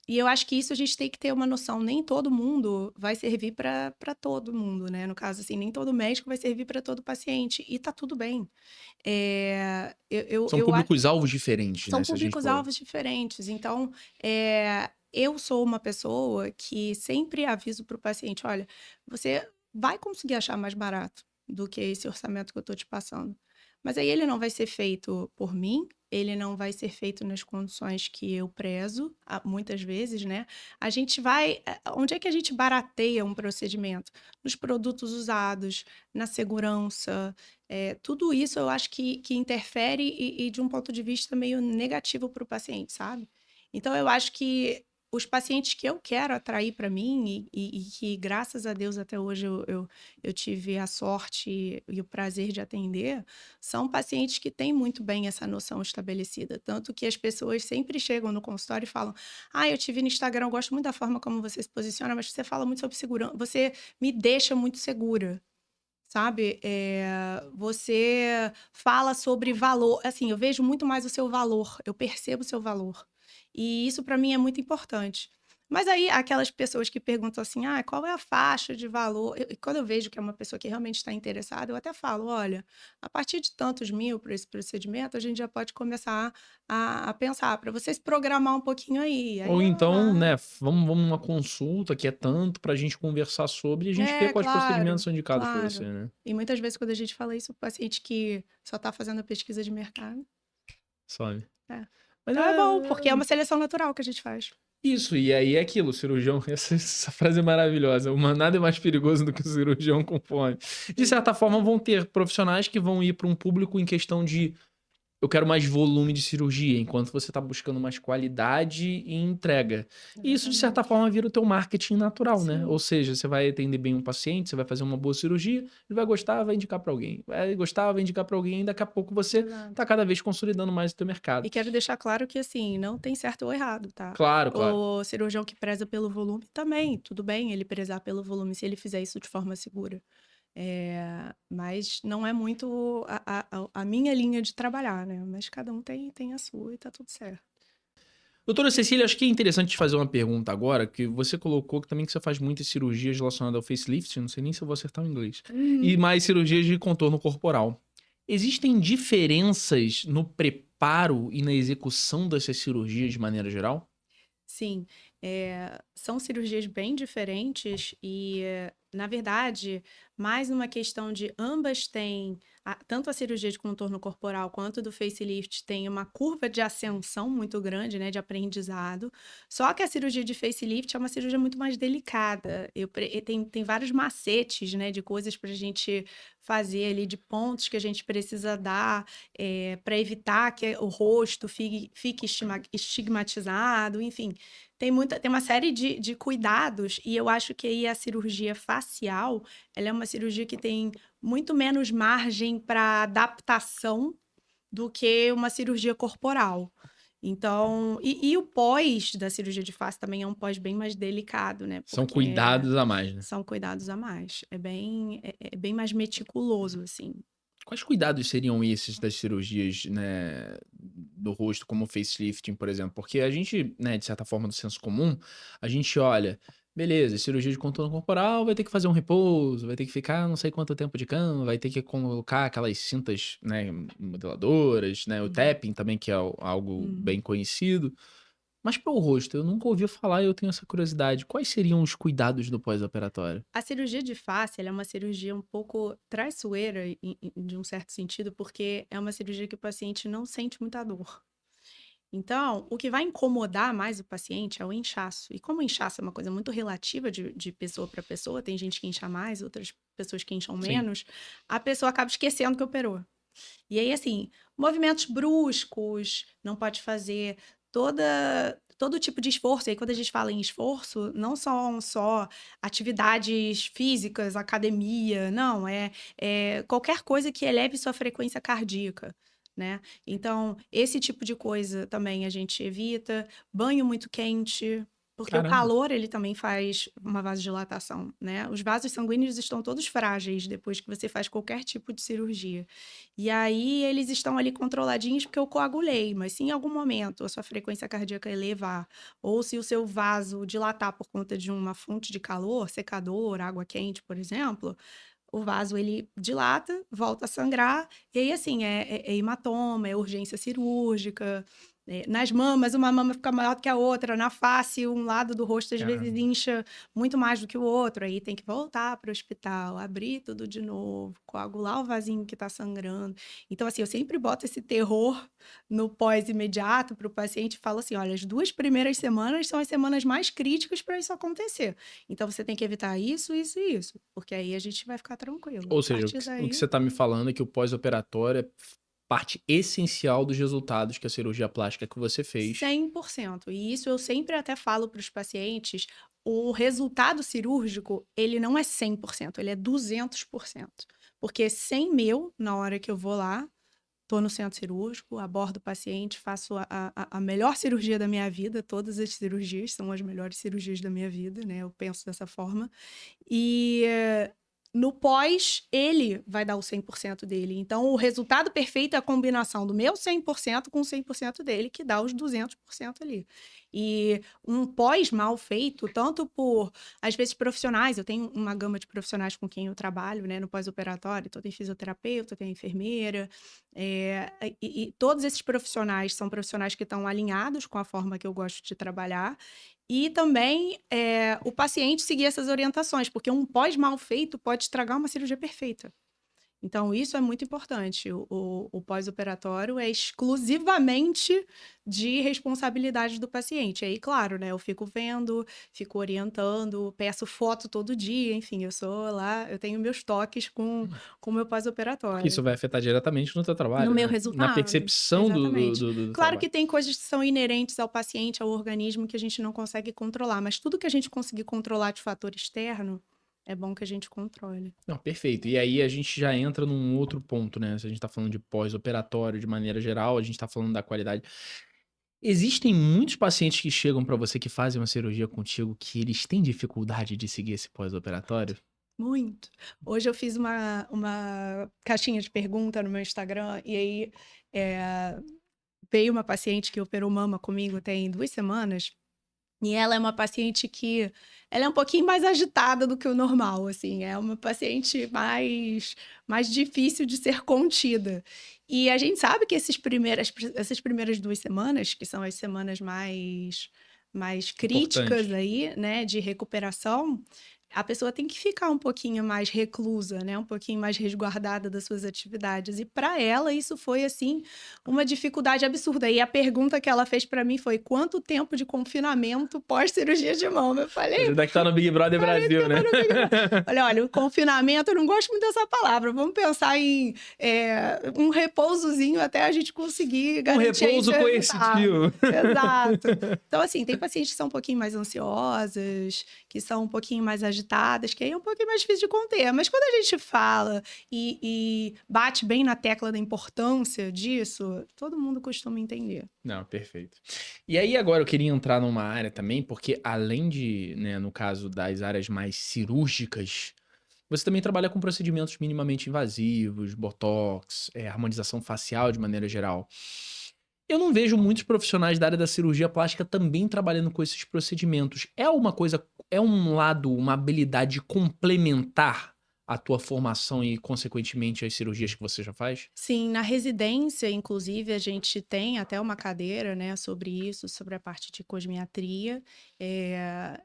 E eu acho que isso a gente tem que ter uma noção, nem todo mundo vai servir para todo mundo, né? No caso, assim, nem todo médico vai servir para todo paciente, e tá tudo bem. São públicos-alvos diferentes, São né, se a gente for. públicos-alvos diferentes. Então, eu sou uma pessoa que sempre aviso para o paciente: olha, você vai conseguir achar mais barato do que esse orçamento que eu estou te passando. Mas aí ele não vai ser feito por mim, ele não vai ser feito nas condições que eu prezo, muitas vezes, né? A gente vai. Onde é que a gente barateia um procedimento? Nos produtos usados, na segurança. Tudo isso eu acho que interfere e de um ponto de vista meio negativo para o paciente, sabe? Então, eu acho que os pacientes que eu quero atrair para mim e que, graças a Deus, até hoje eu tive a sorte e o prazer de atender, são pacientes que têm muito bem essa noção estabelecida. Tanto que as pessoas sempre chegam no consultório e falam: ah, eu te vi no Instagram, eu gosto muito da forma como você se posiciona, mas você fala muito sobre segurança, você me deixa muito segura. Sabe, você fala sobre valor, assim, eu vejo muito mais o seu valor, eu percebo o seu valor. E isso para mim é muito importante. Mas aí aquelas pessoas que perguntam assim: "Ah, qual é a faixa de valor?" E quando eu vejo que é uma pessoa que realmente está interessada, eu até falo: "Olha, a partir de tantos mil para esse procedimento, a gente já pode começar a pensar, para você se programar um pouquinho aí." Aí Ou ela então, vai né, vamos numa consulta que é tanto pra gente conversar sobre e a gente ver quais procedimentos claro, são indicados pra você, claro. né? E muitas vezes quando a gente fala isso, o paciente que só está fazendo a pesquisa de mercado, Sabe? é. Mas Então é bom, porque é é uma seleção natural que a gente faz. isso, e aí é aquilo, o cirurgião, essa frase é maravilhosa, o nada é mais perigoso do que o cirurgião com fome. De certa forma, Exatamente. vão ter profissionais que vão ir para um público em questão de eu quero mais volume de cirurgia, enquanto você está buscando mais qualidade e entrega. E isso, de certa Exatamente. forma, vira o teu marketing natural, né? Ou Sim, seja, você vai atender bem um paciente, você vai fazer uma boa cirurgia, ele vai gostar, vai indicar para alguém. Vai gostar, vai indicar para alguém, e daqui a pouco você está exato. cada vez consolidando mais o teu mercado. E quero deixar claro que, assim, não tem certo ou errado, tá? Claro, claro. O cirurgião que preza pelo volume também, tudo bem ele prezar pelo volume, se ele fizer isso de forma segura. Mas não é muito a minha linha de trabalhar, né? Mas cada um tem a sua e tá tudo certo. Doutora Cecília, acho que é interessante te fazer uma pergunta agora, que você colocou que também que você faz muitas cirurgias relacionadas ao facelift, não sei nem se eu vou acertar o inglês, Uhum. e mais cirurgias de contorno corporal. Existem diferenças no preparo e na execução dessas cirurgias de maneira geral? Sim, são cirurgias bem diferentes e, na verdade, mais numa questão de ambas têm, tanto a cirurgia de contorno corporal quanto do facelift tem uma curva de ascensão muito grande, né, de aprendizado. Só que a cirurgia de facelift é uma cirurgia muito mais delicada. Tem vários macetes, né, de coisas para a gente fazer ali, de pontos que a gente precisa dar para evitar que o rosto fique estigmatizado, enfim. Tem uma série de cuidados, e eu acho que aí a cirurgia facial, ela é uma cirurgia que tem muito menos margem para adaptação do que uma cirurgia corporal. Então, o pós da cirurgia de face também é um pós bem mais delicado, né? São Porque cuidados a mais, né? são cuidados a mais. É bem mais meticuloso, assim. Quais cuidados seriam esses das cirurgias, né, do rosto, como o facelifting, por exemplo? Porque a gente, né, de certa forma, do senso comum, a gente olha, beleza, cirurgia de contorno corporal vai ter que fazer um repouso, vai ter que ficar não sei quanto tempo de cama, vai ter que colocar aquelas cintas, né, modeladoras, né, o Uhum, tapping também, que é algo uhum. bem conhecido. Mas para o rosto, eu nunca ouvi falar e eu tenho essa curiosidade. Quais seriam os cuidados do pós-operatório? A cirurgia de face, ela é uma cirurgia um pouco traiçoeira de um certo sentido, porque é uma cirurgia que o paciente não sente muita dor. Então, o que vai incomodar mais o paciente é o inchaço. E como o inchaço é uma coisa muito relativa de pessoa para pessoa, tem gente que incha mais, outras pessoas que incham Sim. menos, a pessoa acaba esquecendo que operou. E aí, assim, movimentos bruscos, não pode fazer todo tipo de esforço. E aí, quando a gente fala em esforço, não são só atividades físicas, academia, não, qualquer coisa que eleve sua frequência cardíaca, né? Então, esse tipo de coisa também a gente evita. Banho muito quente, porque o Caramba. calor, ele também faz uma vasodilatação, né? Os vasos sanguíneos estão todos frágeis depois que você faz qualquer tipo de cirurgia. E aí eles estão ali controladinhos porque eu coagulei, mas se em algum momento a sua frequência cardíaca elevar, ou se o seu vaso dilatar por conta de uma fonte de calor, secador, água quente, por exemplo, o vaso ele dilata, volta a sangrar, e aí assim, é hematoma, é urgência cirúrgica. Nas mamas, uma mama fica maior do que a outra, na face, um lado do rosto às vezes Caramba. incha muito mais do que o outro, aí tem que voltar para o hospital, abrir tudo de novo, coagular o vasinho que está sangrando. Então, assim, eu sempre boto esse terror no pós-imediato para o paciente e falo assim: olha, as 2 primeiras semanas são as semanas mais críticas para isso acontecer. Então, você tem que evitar isso, isso e isso, porque aí a gente vai ficar tranquilo. Ou A seja, partir o que daí, você tá me falando é que o pós-operatório é parte essencial dos resultados que a cirurgia plástica que você fez. 100%. E isso eu sempre até falo para os pacientes, o resultado cirúrgico, ele não é 100%, ele é 200%. Porque sem meu, na hora que eu vou lá, tô no centro cirúrgico, abordo o paciente, faço a melhor cirurgia da minha vida, todas as cirurgias são as melhores cirurgias da minha vida, né, eu penso dessa forma. E no pós, ele vai dar o 100% dele. Então, o resultado perfeito é a combinação do meu 100% com o 100% dele, que dá os 200% ali. E um pós mal feito, tanto por, às vezes, profissionais, eu tenho uma gama de profissionais com quem eu trabalho, né, no pós-operatório, então tem fisioterapeuta, tem enfermeira, e todos esses profissionais são profissionais que estão alinhados com a forma que eu gosto de trabalhar, e também, o paciente seguir essas orientações, porque um pós mal feito pode estragar uma cirurgia perfeita. Então, isso é muito importante. O pós-operatório é exclusivamente de responsabilidade do paciente. Aí, claro, né, eu fico vendo, fico orientando, peço foto todo dia, enfim, eu sou lá, eu tenho meus toques com o meu Porque isso pós-operatório. vai afetar diretamente no teu No trabalho, meu né? Na resultado, percepção do exatamente. do do do Claro trabalho. que tem coisas que são inerentes ao paciente, ao organismo, que a gente não consegue controlar, mas tudo que a gente conseguir controlar de fator externo, é bom que a gente controle. Não, perfeito. E aí a gente já entra num outro ponto, né, se a gente tá falando de pós-operatório de maneira geral, a gente tá falando da qualidade. Existem muitos pacientes que chegam pra você, que fazem uma cirurgia contigo, que eles têm dificuldade de seguir esse pós-operatório? Muito. Hoje eu fiz uma caixinha de pergunta no meu Instagram, e aí, veio uma paciente que operou mama comigo tem 2 semanas. E ela é uma paciente que ela é um pouquinho mais agitada do que o normal, assim, é uma paciente mais difícil de ser contida. E a gente sabe que essas primeiras 2 semanas, que são as semanas mais críticas Importante. aí, né, de recuperação, a pessoa tem que ficar um pouquinho mais reclusa, né, um pouquinho mais resguardada das suas atividades. E para ela isso foi, assim, uma dificuldade absurda. E a pergunta que ela fez para mim foi: "Quanto tempo de confinamento pós-cirurgia de mama?" Eu falei: Parecendo que tá no Big Brother "Parece que Brasil, eu né? tô no Big Brother". Falei: "Olha, o confinamento eu não gosto muito dessa palavra, vamos pensar em, um repousozinho até a gente conseguir Um garantir aí repouso seu resultado". coercitivo. Exato. Então, assim, tem pacientes que são um pouquinho mais ansiosas, que são um pouquinho mais agitadas, que aí é um pouquinho mais difícil de conter. Mas quando a gente fala e bate bem na tecla da importância disso, todo mundo costuma entender. Não, perfeito. E aí agora eu queria entrar numa área também, porque além de, né, no caso das áreas mais cirúrgicas, você também trabalha com procedimentos minimamente invasivos, botox, harmonização facial de maneira geral. Eu não vejo muitos profissionais da área da cirurgia plástica também trabalhando com esses procedimentos. É uma coisa, é um lado, uma habilidade complementar à tua formação e, consequentemente, às cirurgias que você já faz? Sim, na residência, inclusive, a gente tem até uma cadeira, né, sobre isso, sobre a parte de cosmiatria.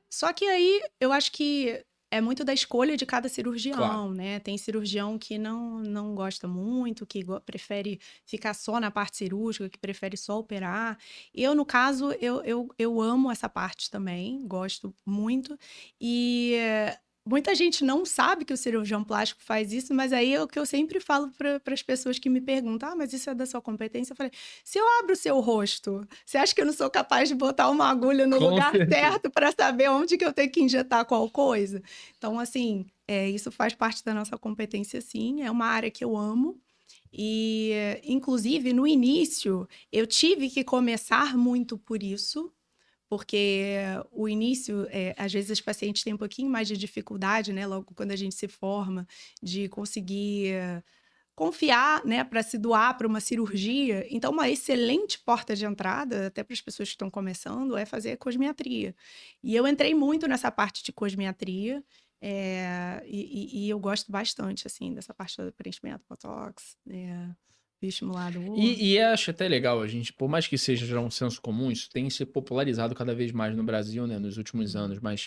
Só que aí eu acho que é muito da escolha de cada Claro. cirurgião, né? Tem cirurgião que não gosta muito, que prefere ficar só na parte cirúrgica, que prefere só operar. Eu, no caso, eu amo essa parte também, gosto muito. E muita gente não sabe que o cirurgião plástico faz isso, mas aí é o que eu sempre falo para as pessoas que me perguntam: "Ah, mas isso é da sua competência?" Eu falei: "Se eu abro o seu rosto, você acha que eu não sou capaz de botar uma agulha no Com lugar certeza. certo para saber onde que eu tenho que injetar qual coisa?" Então, assim, isso faz parte da nossa competência, sim. É uma área que eu amo e, inclusive, no início, eu tive que começar muito por isso, porque o início, às vezes, os pacientes têm um pouquinho mais de dificuldade, né, logo quando a gente se forma, de conseguir confiar, né, para se doar para uma cirurgia. Então, uma excelente porta de entrada, até para as pessoas que estão começando, é fazer cosmiatria. E eu entrei muito nessa parte de cosmiatria, e eu gosto bastante, assim, dessa parte do preenchimento, botox, estimulado. E acho até legal a gente, por mais que seja já um senso comum, isso tem se popularizado cada vez mais no Brasil, né, nos últimos anos, mas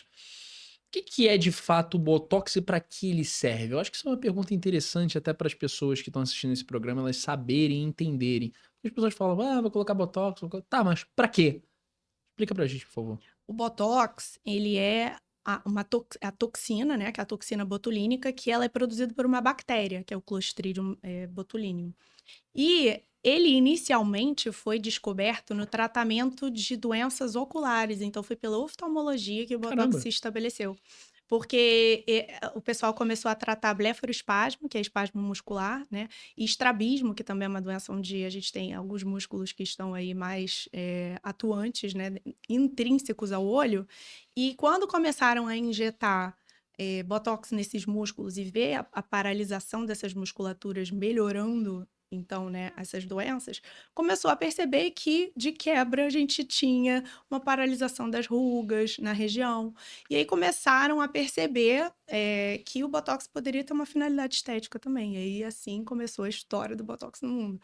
o que que é de fato o Botox e para que ele serve? Eu acho que isso é uma pergunta interessante até para as pessoas que estão assistindo esse programa, elas saberem e entenderem. As pessoas falam, vou colocar Botox, tá, mas para quê? Explica pra gente, por favor. O Botox, ele é a toxina, né, que é a toxina botulínica, que ela é produzida por uma bactéria, que é o Clostridium botulinum. E ele inicialmente foi descoberto no tratamento de doenças oculares, então foi pela oftalmologia que o Botox Caramba. se estabeleceu. Porque o pessoal começou a tratar blefaroespasmo, que é espasmo muscular, né? E estrabismo, que também é uma doença onde a gente tem alguns músculos que estão aí mais atuantes, né? Intrínsecos ao olho. E quando começaram a injetar Botox nesses músculos e ver a paralisação dessas musculaturas melhorando, então, né, essas doenças, começou a perceber que, de quebra, a gente tinha uma paralisação das rugas na região. E aí começaram a perceber que o Botox poderia ter uma finalidade estética também. E aí, assim, começou a história do Botox no mundo.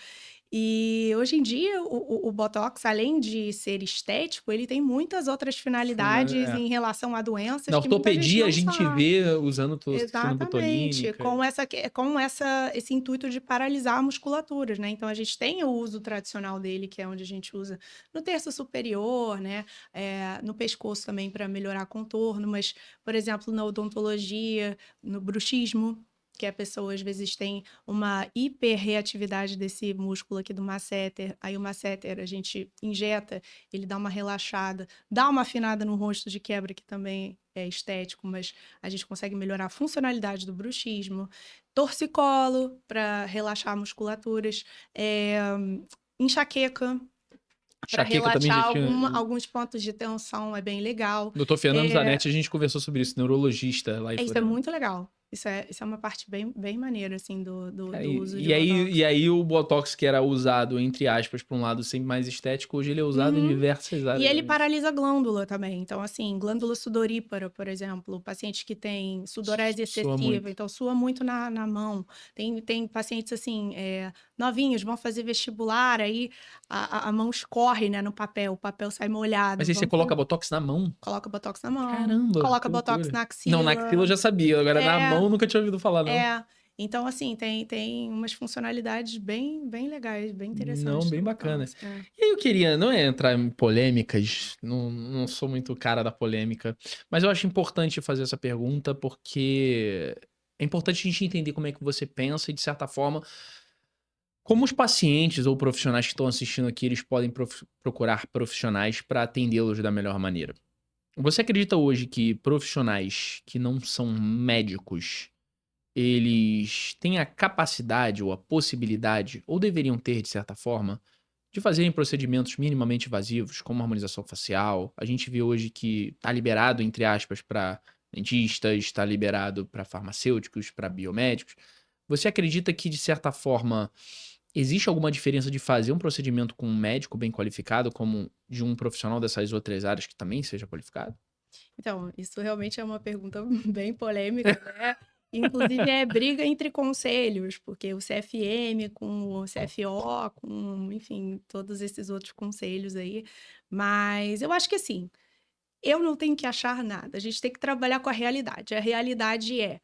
E hoje em dia, o Botox, além de ser estético, ele tem muitas outras finalidades É. em relação a Na doenças que muita gente ortopedia a não gente sabe. vê usando toxina Exatamente, botulínica. com esse intuito de paralisar musculaturas, né? Então a gente tem o uso tradicional dele, que é onde a gente usa no terço superior, né? No pescoço também para melhorar contorno, mas, por exemplo, na odontologia, no bruxismo, que a pessoa às vezes tem uma hiperreatividade desse músculo aqui do masseter, aí o masseter a gente injeta, ele dá uma relaxada, dá uma afinada no rosto de quebra, que também é estético, mas a gente consegue melhorar a funcionalidade do bruxismo, torcicolo para relaxar musculaturas, enxaqueca para Enxaqueca também relaxar já tinha. alguns pontos de tensão, é bem legal. Doutor Fernando É, Zanetti, a gente conversou sobre isso, neurologista lá em isso é Florianópolis. muito legal. Isso é uma parte bem maneira, assim, Cara, do uso de e aí, Botox. e aí o Botox que era usado, entre aspas, para um lado sempre mais estético, hoje ele é usado em Uhum. diversas E áreas da ele medicina. paralisa a glândula também. Então, assim, glândula sudorípara, por exemplo, paciente que tem sudorese Soa excessiva, muito. então sua muito na mão. Tem pacientes, assim, novinhos, vão fazer vestibular, aí a mão escorre, né, no papel, o papel sai molhado. Mas aí você Vamos coloca Botox na mão? coloca Botox na mão, Caramba, coloca que Botox loucura. na Não, na axila eu axila. já sabia, agora na É, mão eu nunca tinha ouvido falar, não. é. Então, assim, tem umas funcionalidades bem legais, bem Não, interessantes bem do bacana. Botox. É. E aí eu queria, não é entrar em polêmicas, não sou muito cara da polêmica, mas eu acho importante fazer essa pergunta porque é importante a gente entender como é que você pensa e, de certa forma, como os pacientes ou profissionais que estão assistindo aqui, eles podem procurar profissionais para atendê-los da melhor maneira. Você acredita hoje que profissionais que não são médicos, eles têm a capacidade ou a possibilidade, ou deveriam ter de certa forma, de fazerem procedimentos minimamente invasivos, como harmonização facial? A gente vê hoje que está liberado, entre aspas, para dentistas, está liberado para farmacêuticos, para biomédicos. Você acredita que, de certa forma, existe alguma diferença de fazer um procedimento com um médico bem qualificado, como de um profissional dessas outras áreas que também seja qualificado? Então, isso realmente é uma pergunta bem polêmica, né? Inclusive é briga entre conselhos, porque o CFM com o CFO, com, enfim, todos esses outros conselhos aí. Mas eu acho que assim, eu não tenho que achar nada. A gente tem que trabalhar com a realidade. A realidade é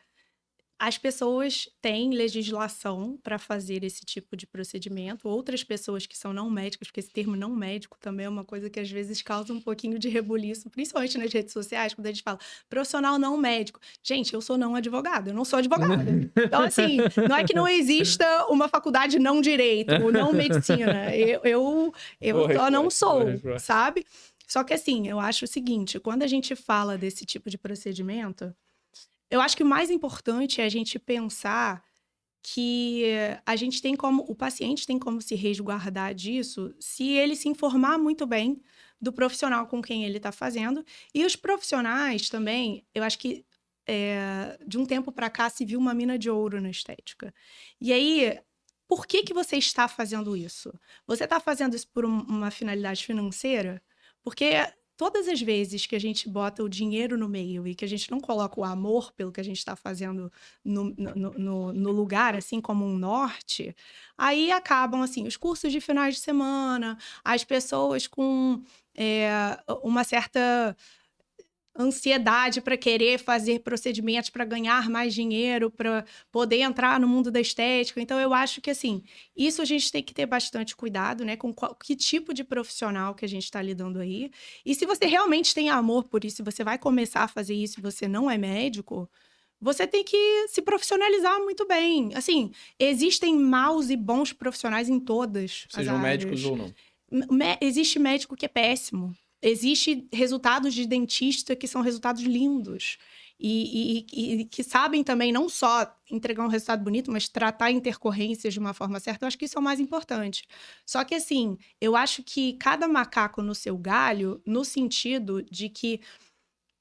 as pessoas têm legislação para fazer esse tipo de procedimento, outras pessoas que são não médicas, porque esse termo não médico também é uma coisa que às vezes causa um pouquinho de rebuliço, principalmente nas redes sociais, quando a gente fala profissional não médico. Gente, eu sou não advogada, eu não sou advogada. Então, assim, não é que não exista uma faculdade não direito ou não medicina. Eu Boa só não resposta, boa sou, resposta. sabe? Só que, assim, eu acho o seguinte: quando a gente fala desse tipo de procedimento, eu acho que o mais importante é a gente pensar que o paciente tem como se resguardar disso se ele se informar muito bem do profissional com quem ele está fazendo. E os profissionais também, eu acho que de um tempo para cá se viu uma mina de ouro na estética. E aí, por que você está fazendo isso? Você está fazendo isso por uma finalidade financeira? Porque todas as vezes que a gente bota o dinheiro no meio e que a gente não coloca o amor pelo que a gente está fazendo no lugar, assim como um norte, aí acabam, assim, os cursos de finais de semana, as pessoas com uma certa ansiedade para querer fazer procedimentos para ganhar mais dinheiro, para poder entrar no mundo da estética. Então, eu acho que, assim, isso a gente tem que ter bastante cuidado, né, com que tipo de profissional que a gente está lidando aí. E se você realmente tem amor por isso, você vai começar a fazer isso e você não é médico, você tem que se profissionalizar muito bem. Assim, existem maus e bons profissionais em todas as Sejam médicos áreas. ou não. Existe médico que é péssimo. Existe resultados de dentista que são resultados lindos. E que sabem também não só entregar um resultado bonito, mas tratar intercorrências de uma forma certa. Eu acho que isso é o mais importante. Só que, assim, eu acho que cada macaco no seu galho, no sentido de que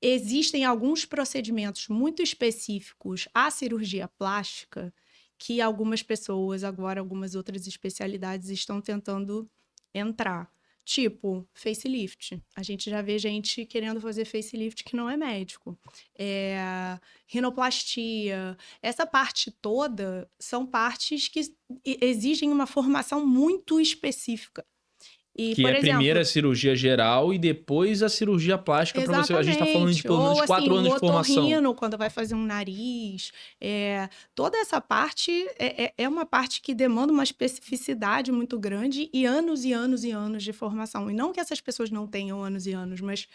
existem alguns procedimentos muito específicos à cirurgia plástica que algumas pessoas, agora algumas outras especialidades, estão tentando entrar. Tipo, facelift. A gente já vê gente querendo fazer facelift que não é médico. Rinoplastia. Essa parte toda são partes que exigem uma formação muito específica. E, Que por é primeiro exemplo, a cirurgia geral e depois a cirurgia plástica para você. A gente tá falando de exatamente. pelo menos Ou, assim, 4 o anos de formação. otorrino, quando vai fazer um nariz. Toda essa parte é uma parte que demanda uma especificidade muito grande e anos e anos e anos de formação. E não que essas pessoas não tenham anos e anos, mas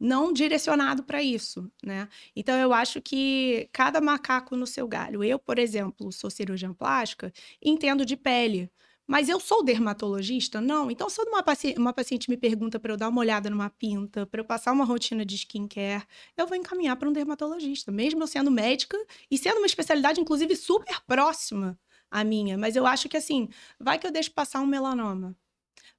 não direcionado para isso, né? Então, eu acho que cada macaco no seu galho. Eu, por exemplo, sou cirurgiã plástica, entendo de pele. Mas eu sou dermatologista? Não. Então, se uma paciente me pergunta para eu dar uma olhada numa pinta, para eu passar uma rotina de skincare, eu vou encaminhar para um dermatologista, mesmo eu sendo médica e sendo uma especialidade, inclusive, super próxima à minha. Mas eu acho que, assim, vai que eu deixo passar um melanoma.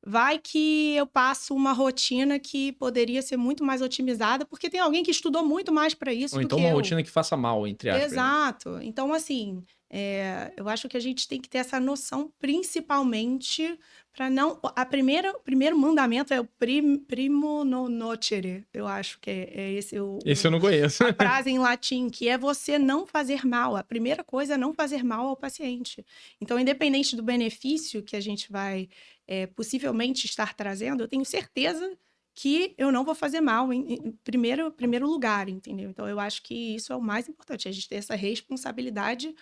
Vai que eu passo uma rotina que poderia ser muito mais otimizada, porque tem alguém que estudou muito mais para isso Ou do então que uma eu. rotina que faça mal, entre aspas, né? Exato. Então, assim, eu acho que a gente tem que ter essa noção, principalmente, para não. O primeiro mandamento é o primo non nocere. Eu acho que é esse Esse eu não conheço. a frase em latim, que é você não fazer mal. A primeira coisa é não fazer mal ao paciente. Então, independente do benefício que a gente vai possivelmente estar trazendo, eu tenho certeza que eu não vou fazer mal em primeiro lugar, entendeu? Então, eu acho que isso é o mais importante, a gente ter essa responsabilidade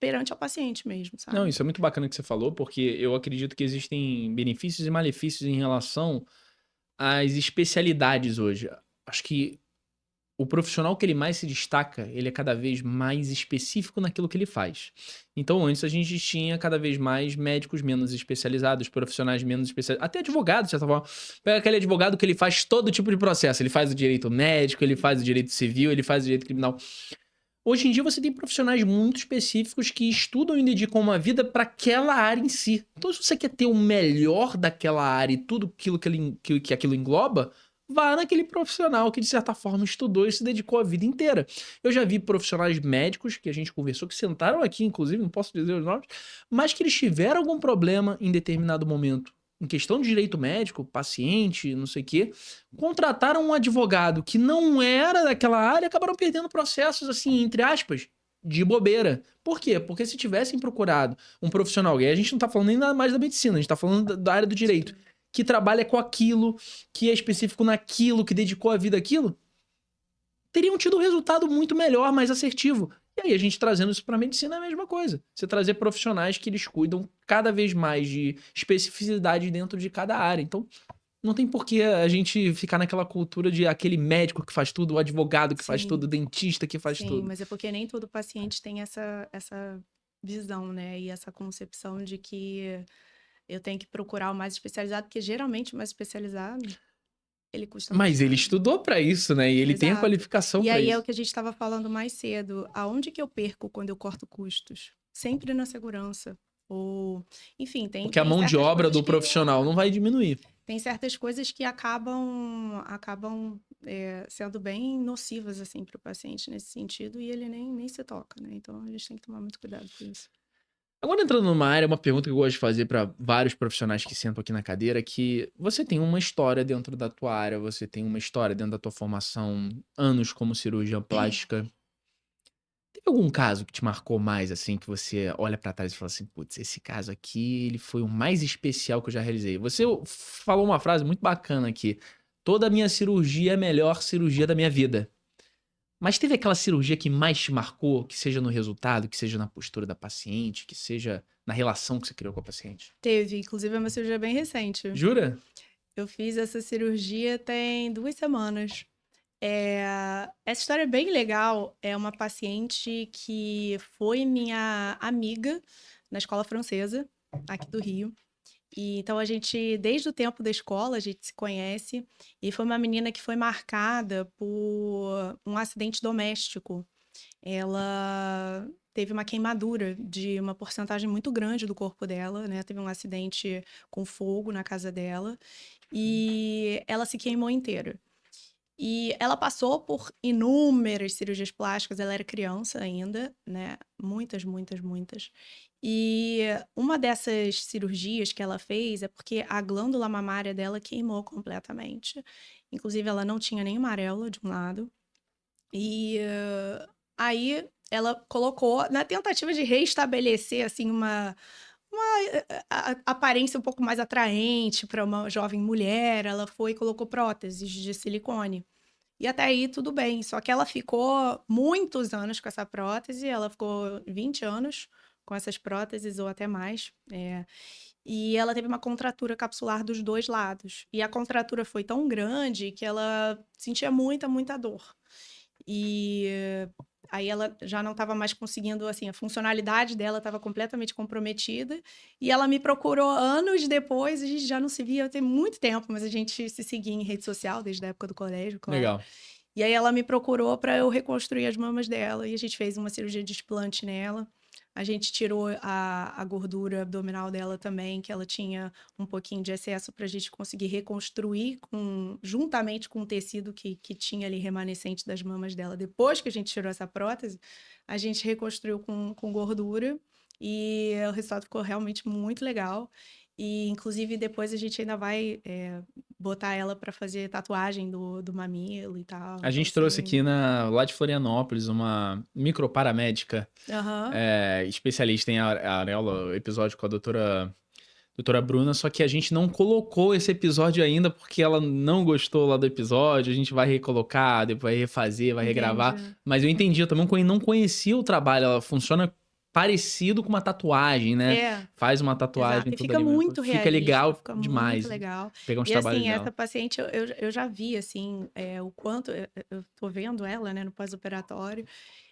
perante ao paciente mesmo, Não, sabe? isso é muito bacana que você falou, porque eu acredito que existem benefícios e malefícios em relação às especialidades hoje. Acho que o profissional que ele mais se destaca, ele é cada vez mais específico naquilo que ele faz. Então, antes a gente tinha cada vez mais médicos menos especializados, profissionais menos especializados, até advogados, de certa forma. Pega aquele advogado que ele faz todo tipo de processo. Ele faz o direito médico, ele faz o direito civil, ele faz o direito criminal. Hoje em dia você tem profissionais muito específicos que estudam e dedicam uma vida para aquela área em si. Então, se você quer ter o melhor daquela área e tudo aquilo que aquilo engloba, vá naquele profissional que, de certa forma, estudou e se dedicou a vida inteira. Eu já vi profissionais médicos que a gente conversou, que sentaram aqui, inclusive, não posso dizer os nomes, mas que eles tiveram algum problema em determinado momento. Em questão de direito médico, paciente, não sei o quê, contrataram um advogado que não era daquela área e acabaram perdendo processos, assim, entre aspas, de bobeira. Por quê? Porque se tivessem procurado um profissional, e a gente não tá falando nem nada mais da medicina, a gente tá falando da área do direito, que trabalha com aquilo, que é específico naquilo, que dedicou a vida àquilo, teriam tido um resultado muito melhor, mais assertivo. E aí, a gente trazendo isso para a medicina é a mesma coisa. Você trazer profissionais que eles cuidam cada vez mais de especificidade dentro de cada área. Então, não tem por que a gente ficar naquela cultura de aquele médico que faz tudo, o advogado que faz tudo, Sim, o dentista que faz sim, tudo. mas é porque nem todo paciente tem essa visão, né? E essa concepção de que eu tenho que procurar o mais especializado, porque geralmente o mais especializado, ele custa mais Mas ele caro. estudou para isso, né? E ele tem a Exato. qualificação E para aí é o isso. que a gente estava falando mais cedo. Aonde que eu perco quando eu corto custos? Sempre na segurança. Ou, enfim, Porque a mão de obra do profissional não vai diminuir. tem certas coisas que acabam sendo bem nocivas assim para o paciente nesse sentido e ele nem se toca, né? Então a gente tem que tomar muito cuidado com isso. Agora entrando numa área, uma pergunta que eu gosto de fazer para vários profissionais que sentam aqui na cadeira, que você tem uma história dentro da tua área, você tem uma história dentro da tua formação, anos como cirurgiã plástica. Teve algum caso que te marcou mais, assim, que você olha pra trás e fala assim: "Putz, esse caso aqui, ele foi o mais especial que eu já realizei"? Você falou uma frase muito bacana aqui: "Toda a minha cirurgia é a melhor cirurgia da minha vida". Mas teve aquela cirurgia que mais te marcou, que seja no resultado, que seja na postura da paciente, que seja na relação que você criou com a paciente? Teve, inclusive é uma cirurgia bem recente. Jura? Eu fiz essa cirurgia tem 2 semanas. Essa história é bem legal, é uma paciente que foi minha amiga na escola francesa, aqui do Rio. E então a gente, desde o tempo da escola, a gente se conhece, e foi uma menina que foi marcada por um acidente doméstico. Ela teve uma queimadura de uma porcentagem muito grande do corpo dela, né? Teve um acidente com fogo na casa dela e ela se queimou inteira. E ela passou por inúmeras cirurgias plásticas, ela era criança ainda, né? Muitas, muitas, muitas. E uma dessas cirurgias que ela fez é porque a glândula mamária dela queimou completamente. Inclusive, ela não tinha nenhuma areola de um lado. E aí ela colocou, na tentativa de reestabelecer, assim, uma aparência um pouco mais atraente para uma jovem mulher, ela foi e colocou próteses de silicone. E até aí tudo bem, só que ela ficou muitos anos com essa prótese, ela ficou 20 anos com essas próteses ou até mais, e ela teve uma contratura capsular dos 2 lados. E a contratura foi tão grande que ela sentia muita, muita dor. E aí ela já não estava mais conseguindo, assim, a funcionalidade dela estava completamente comprometida. E ela me procurou anos depois, a gente já não se via tem muito tempo, mas a gente se seguia em rede social desde a época do colégio, claro. Legal. E aí ela me procurou para eu reconstruir as mamas dela e a gente fez uma cirurgia de explante nela. A gente tirou a gordura abdominal dela também, que ela tinha um pouquinho de excesso para a gente conseguir reconstruir juntamente com o tecido que tinha ali remanescente das mamas dela. Depois que a gente tirou essa prótese, a gente reconstruiu com gordura e o resultado ficou realmente muito legal. E, inclusive, depois a gente ainda vai botar ela para fazer tatuagem do mamilo e tal. A Então, gente trouxe aqui assim. lá de Florianópolis uma microparamédica, Aham. especialista em areola, episódio com a doutora Bruna, só que a gente não colocou esse episódio ainda porque ela não gostou lá do episódio, a gente vai recolocar, depois vai refazer, vai regravar, Entendi. mas eu entendi, eu também não conhecia o trabalho, ela funciona parecido com uma tatuagem, né? É, Faz uma exato. tatuagem E toda fica ali, muito fica realista, legal fica muito demais, legal. pegar uns E, trabalhos assim, essa dela. paciente, eu já vi, assim, o quanto... Eu tô vendo ela, né, no pós-operatório.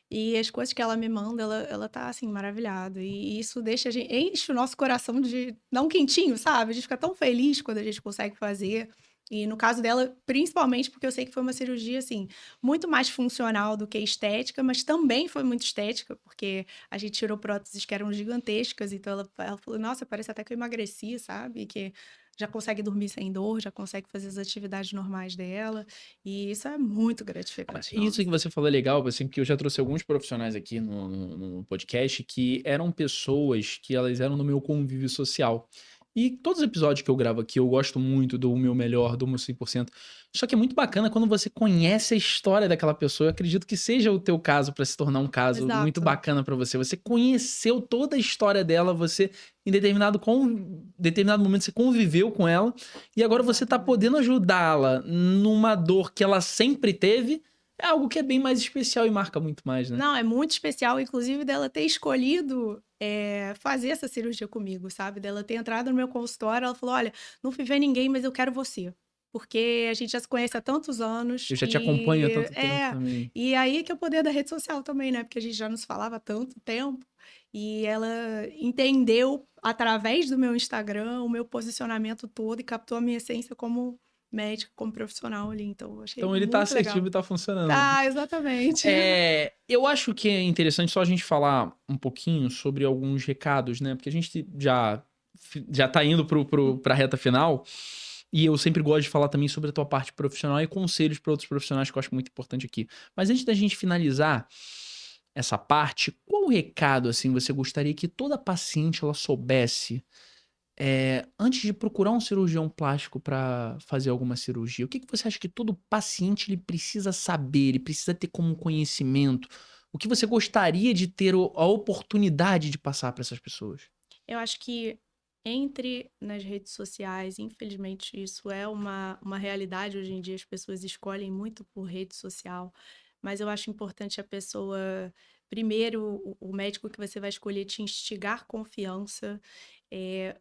E as coisas que ela me manda, ela tá, assim, maravilhada. E isso deixa a gente... Enche o nosso coração de... Dá um quentinho, sabe? A gente fica tão feliz quando a gente consegue fazer. E no caso dela, principalmente porque eu sei que foi uma cirurgia, assim, muito mais funcional do que estética, mas também foi muito estética, porque a gente tirou próteses que eram gigantescas, então ela falou, nossa, parece até que eu emagreci, sabe? Que já consegue dormir sem dor, já consegue fazer as atividades normais dela. E isso é muito gratificante, Isso nossa. que você falou é legal, assim, porque eu já trouxe alguns profissionais aqui no podcast que eram pessoas que elas eram no meu convívio social. E todos os episódios que eu gravo aqui, eu gosto muito do meu melhor, do meu 100%. Só que é muito bacana quando você conhece a história daquela pessoa. Eu acredito que seja o teu caso para se tornar um caso muito Exato. bacana para você. Você conheceu toda a história dela, você em determinado momento você conviveu com ela e agora você tá podendo Exatamente. ajudá-la numa dor que ela sempre teve, é algo que é bem mais especial e marca muito mais, né? Não, é muito especial, inclusive, dela ter escolhido, fazer essa cirurgia comigo, sabe? Dela ter entrado no meu consultório, ela falou: "Olha, não fui ver ninguém, mas eu quero você, porque a gente já se conhece há tantos anos Eu já te acompanho há e". tanto tempo também. E aí que é o poder da rede social também, né, porque a gente já nos falava há tanto tempo, e ela entendeu, através do meu Instagram, o meu posicionamento todo e captou a minha essência como médica, como profissional ali, então eu achei Então ele tá muito legal. assertivo e tá funcionando. Tá, exatamente. Eu acho que é interessante só a gente falar um pouquinho sobre alguns recados, né? Porque a gente já tá indo pra reta final. E eu sempre gosto de falar também sobre a tua parte profissional e conselhos para outros profissionais que eu acho muito importante aqui. Mas antes da gente finalizar, essa parte, qual o recado, assim, você gostaria que toda paciente ela soubesse, antes de procurar um cirurgião plástico para fazer alguma cirurgia? O que que você acha que todo paciente ele precisa saber, ele precisa ter como conhecimento? O que você gostaria de ter a oportunidade de passar para essas pessoas? Eu acho que entre nas redes sociais, infelizmente isso é uma realidade hoje em dia, as pessoas escolhem muito por rede social, mas eu acho importante a pessoa, primeiro, o médico que você vai escolher te instigar confiança,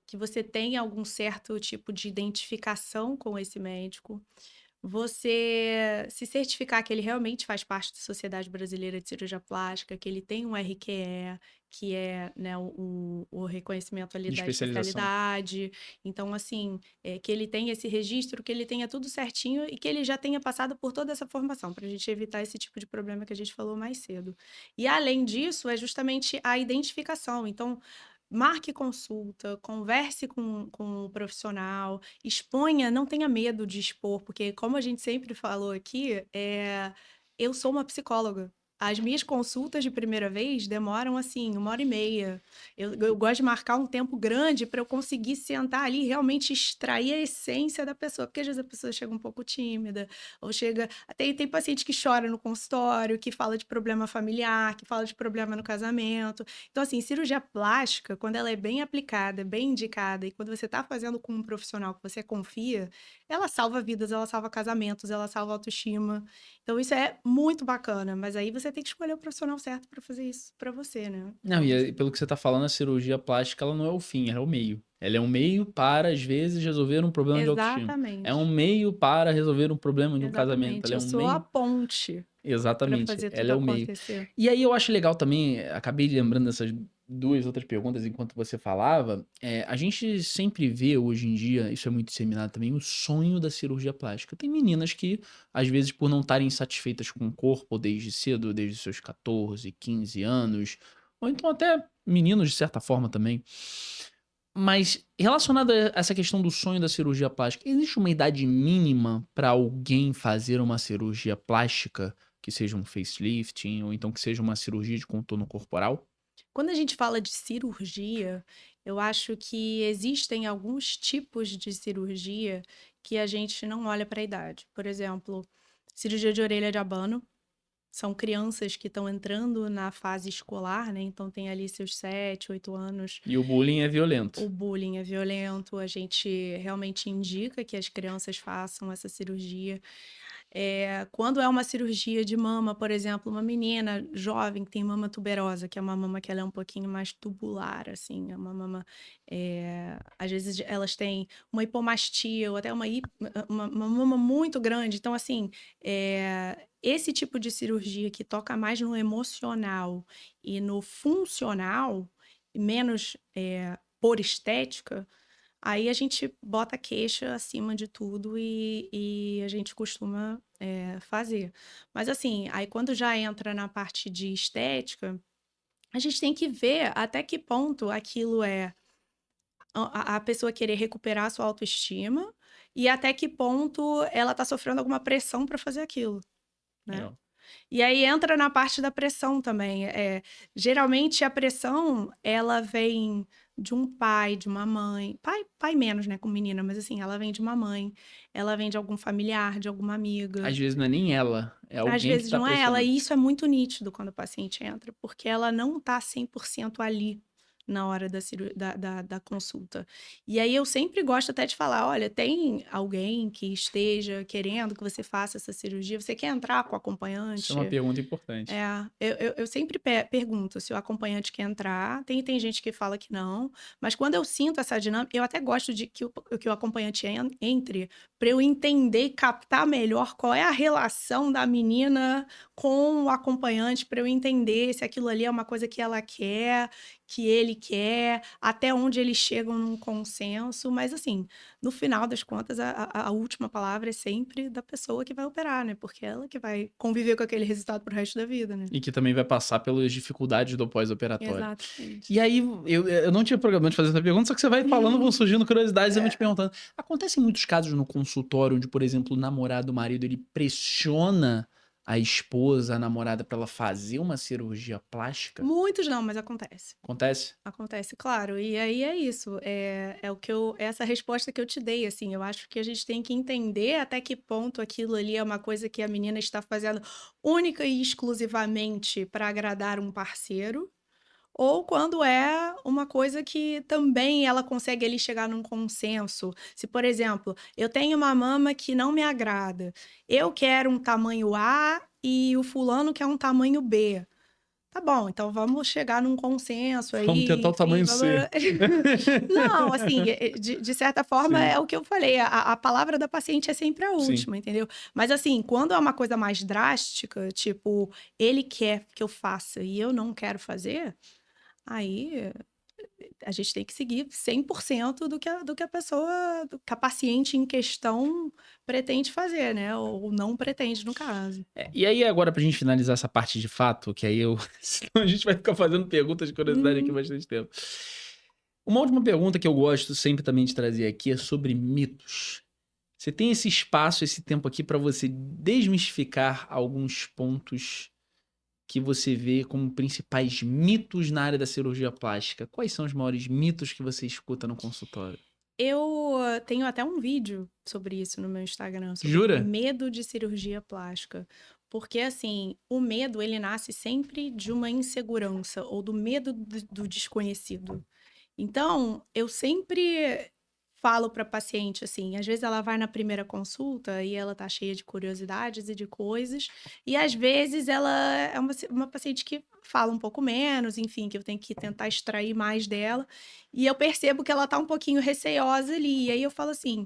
que você tenha algum certo tipo de identificação com esse médico, você se certificar que ele realmente faz parte da Sociedade Brasileira de Cirurgia Plástica, que ele tem um RQE, que é, né, o reconhecimento ali De da especialização. especialidade. Então, assim, que ele tenha esse registro, que ele tenha tudo certinho e que ele já tenha passado por toda essa formação, para a gente evitar esse tipo de problema que a gente falou mais cedo. E além disso, é justamente a identificação. Então, marque consulta, converse com o profissional, exponha, não tenha medo de expor, porque como a gente sempre falou aqui, eu sou uma psicóloga. As minhas consultas de primeira vez demoram, assim, 1h30. Eu gosto de marcar um tempo grande para eu conseguir sentar ali e realmente extrair a essência da pessoa, porque às vezes a pessoa chega um pouco tímida, ou chega. Tem paciente que chora no consultório, que fala de problema familiar, que fala de problema no casamento. Então, assim, cirurgia plástica, quando ela é bem aplicada, bem indicada, e quando você está fazendo com um profissional que você confia, ela salva vidas, ela salva casamentos, ela salva autoestima. Então, isso é muito bacana, mas aí você tem que escolher o profissional certo para fazer isso para você, né? Não, e pelo que você tá falando, a cirurgia plástica ela não é o fim, ela é o meio. Ela é um meio para, às vezes, resolver um problema de autoestima. É um Exatamente. meio para resolver um problema de um casamento. Exatamente. Ela é Eu um sou a meio. ponte para Exatamente, fazer ela tudo é o meio. acontecer. E aí eu acho legal também, acabei lembrando dessas duas outras perguntas enquanto você falava, a gente sempre vê hoje em dia, isso é muito disseminado também, o sonho da cirurgia plástica. Tem meninas que, às vezes, por não estarem satisfeitas com o corpo desde cedo, desde os seus 14, 15 anos, ou então até meninos de certa forma também. Mas relacionado a essa questão do sonho da cirurgia plástica, existe uma idade mínima para alguém fazer uma cirurgia plástica, que seja um facelifting ou então que seja uma cirurgia de contorno corporal? Quando a gente fala de cirurgia, eu acho que existem alguns tipos de cirurgia que a gente não olha para a idade. Por exemplo, cirurgia de orelha de abano. São crianças que estão entrando na fase escolar, né? Então tem ali seus 7, 8 anos. E o bullying é O violento. bullying é violento, a gente realmente indica que as crianças façam essa cirurgia. Quando é uma cirurgia de mama, por exemplo, uma menina jovem que tem mama tuberosa, que é uma mama que ela é um pouquinho mais tubular, assim, é uma mama, às vezes elas têm uma hipomastia ou até uma mama muito grande. Então, assim, esse tipo de cirurgia que toca mais no emocional e no funcional, menos por estética, aí a gente bota a queixa acima de tudo e a gente costuma, fazer. Mas assim, aí quando já entra na parte de estética, a gente tem que ver até que ponto aquilo é a pessoa querer recuperar a sua autoestima e até que ponto ela tá sofrendo alguma pressão para fazer aquilo, né. Legal. E aí entra na parte da pressão também. Geralmente a pressão, ela vem de um pai, de uma mãe. Pai menos, né, com menina, mas assim, ela vem de uma mãe, ela vem de algum familiar, de alguma amiga. Às vezes não é nem ela, é Às alguém que vezes tá não é ela, pressionando. e isso é muito nítido quando o paciente entra, porque ela não tá 100% ali na hora da consulta. E aí eu sempre gosto até de falar: "Olha, tem alguém que esteja querendo que você faça essa cirurgia? Você quer entrar com o Isso é uma acompanhante?" pergunta importante. Eu sempre pergunto se o acompanhante quer entrar. Tem gente que fala que não, mas quando eu sinto essa dinâmica, eu até gosto de que o acompanhante entre, para eu entender e captar melhor qual é a relação da menina com o acompanhante, para eu entender se aquilo ali é uma coisa que ela quer, que ele quer, até onde eles chegam num consenso. Mas assim, no final das contas, a última palavra é sempre da pessoa que vai operar, né? Porque é ela que vai conviver com aquele resultado pro resto da vida, né? E que também vai passar pelas dificuldades do pós-operatório. Exatamente. E aí, eu não tinha programado de fazer essa pergunta, só que você vai falando, vão surgindo curiosidades e eu vou te perguntando. Acontecem muitos casos no consultório onde, por exemplo, o namorado, o marido, ele pressiona a esposa, a namorada, pra ela fazer uma cirurgia plástica? Muitos não, mas acontece. Acontece? Acontece, claro. E aí é isso. É o que essa resposta que eu te dei, assim. Eu acho que a gente tem que entender até que ponto aquilo ali é uma coisa que a menina está fazendo única e exclusivamente para agradar um parceiro. Ou quando é uma coisa que também ela consegue ali chegar num consenso. Se, por exemplo, eu tenho uma mama que não me agrada, eu quero um tamanho A e o fulano quer um tamanho B. Tá bom, então vamos chegar num consenso Vamos aí, tentar o enfim, tamanho vamos... C. Não, assim, de certa forma Sim, é o que eu falei, a palavra da paciente é sempre a sim. última, entendeu? Mas assim, quando é uma coisa mais drástica, tipo, ele quer que eu faça e eu não quero fazer, aí a gente tem que seguir 100% do que a pessoa, do que a paciente em questão pretende fazer, né? Ou não pretende, no caso. E aí, agora, pra gente finalizar essa parte de fato, que aí eu. Senão a gente vai ficar fazendo perguntas de curiosidade aqui Uhum. bastante tempo. Uma última pergunta que eu gosto sempre também de trazer aqui é sobre mitos. Você tem esse espaço, esse tempo aqui pra você desmistificar alguns pontos que você vê como principais mitos na área da cirurgia plástica. Quais são os maiores mitos que você escuta no consultório? Eu tenho até um vídeo sobre isso no meu Instagram, sobre Jura? medo de cirurgia plástica. Porque, assim, o medo, ele nasce sempre de uma insegurança ou do medo do desconhecido. Então, eu sempre falo para paciente assim, às vezes ela vai na primeira consulta e ela tá cheia de curiosidades e de coisas, e às vezes ela é uma paciente que fala um pouco menos, enfim, que eu tenho que tentar extrair mais dela, e eu percebo que ela tá um pouquinho receosa ali, e aí eu falo assim: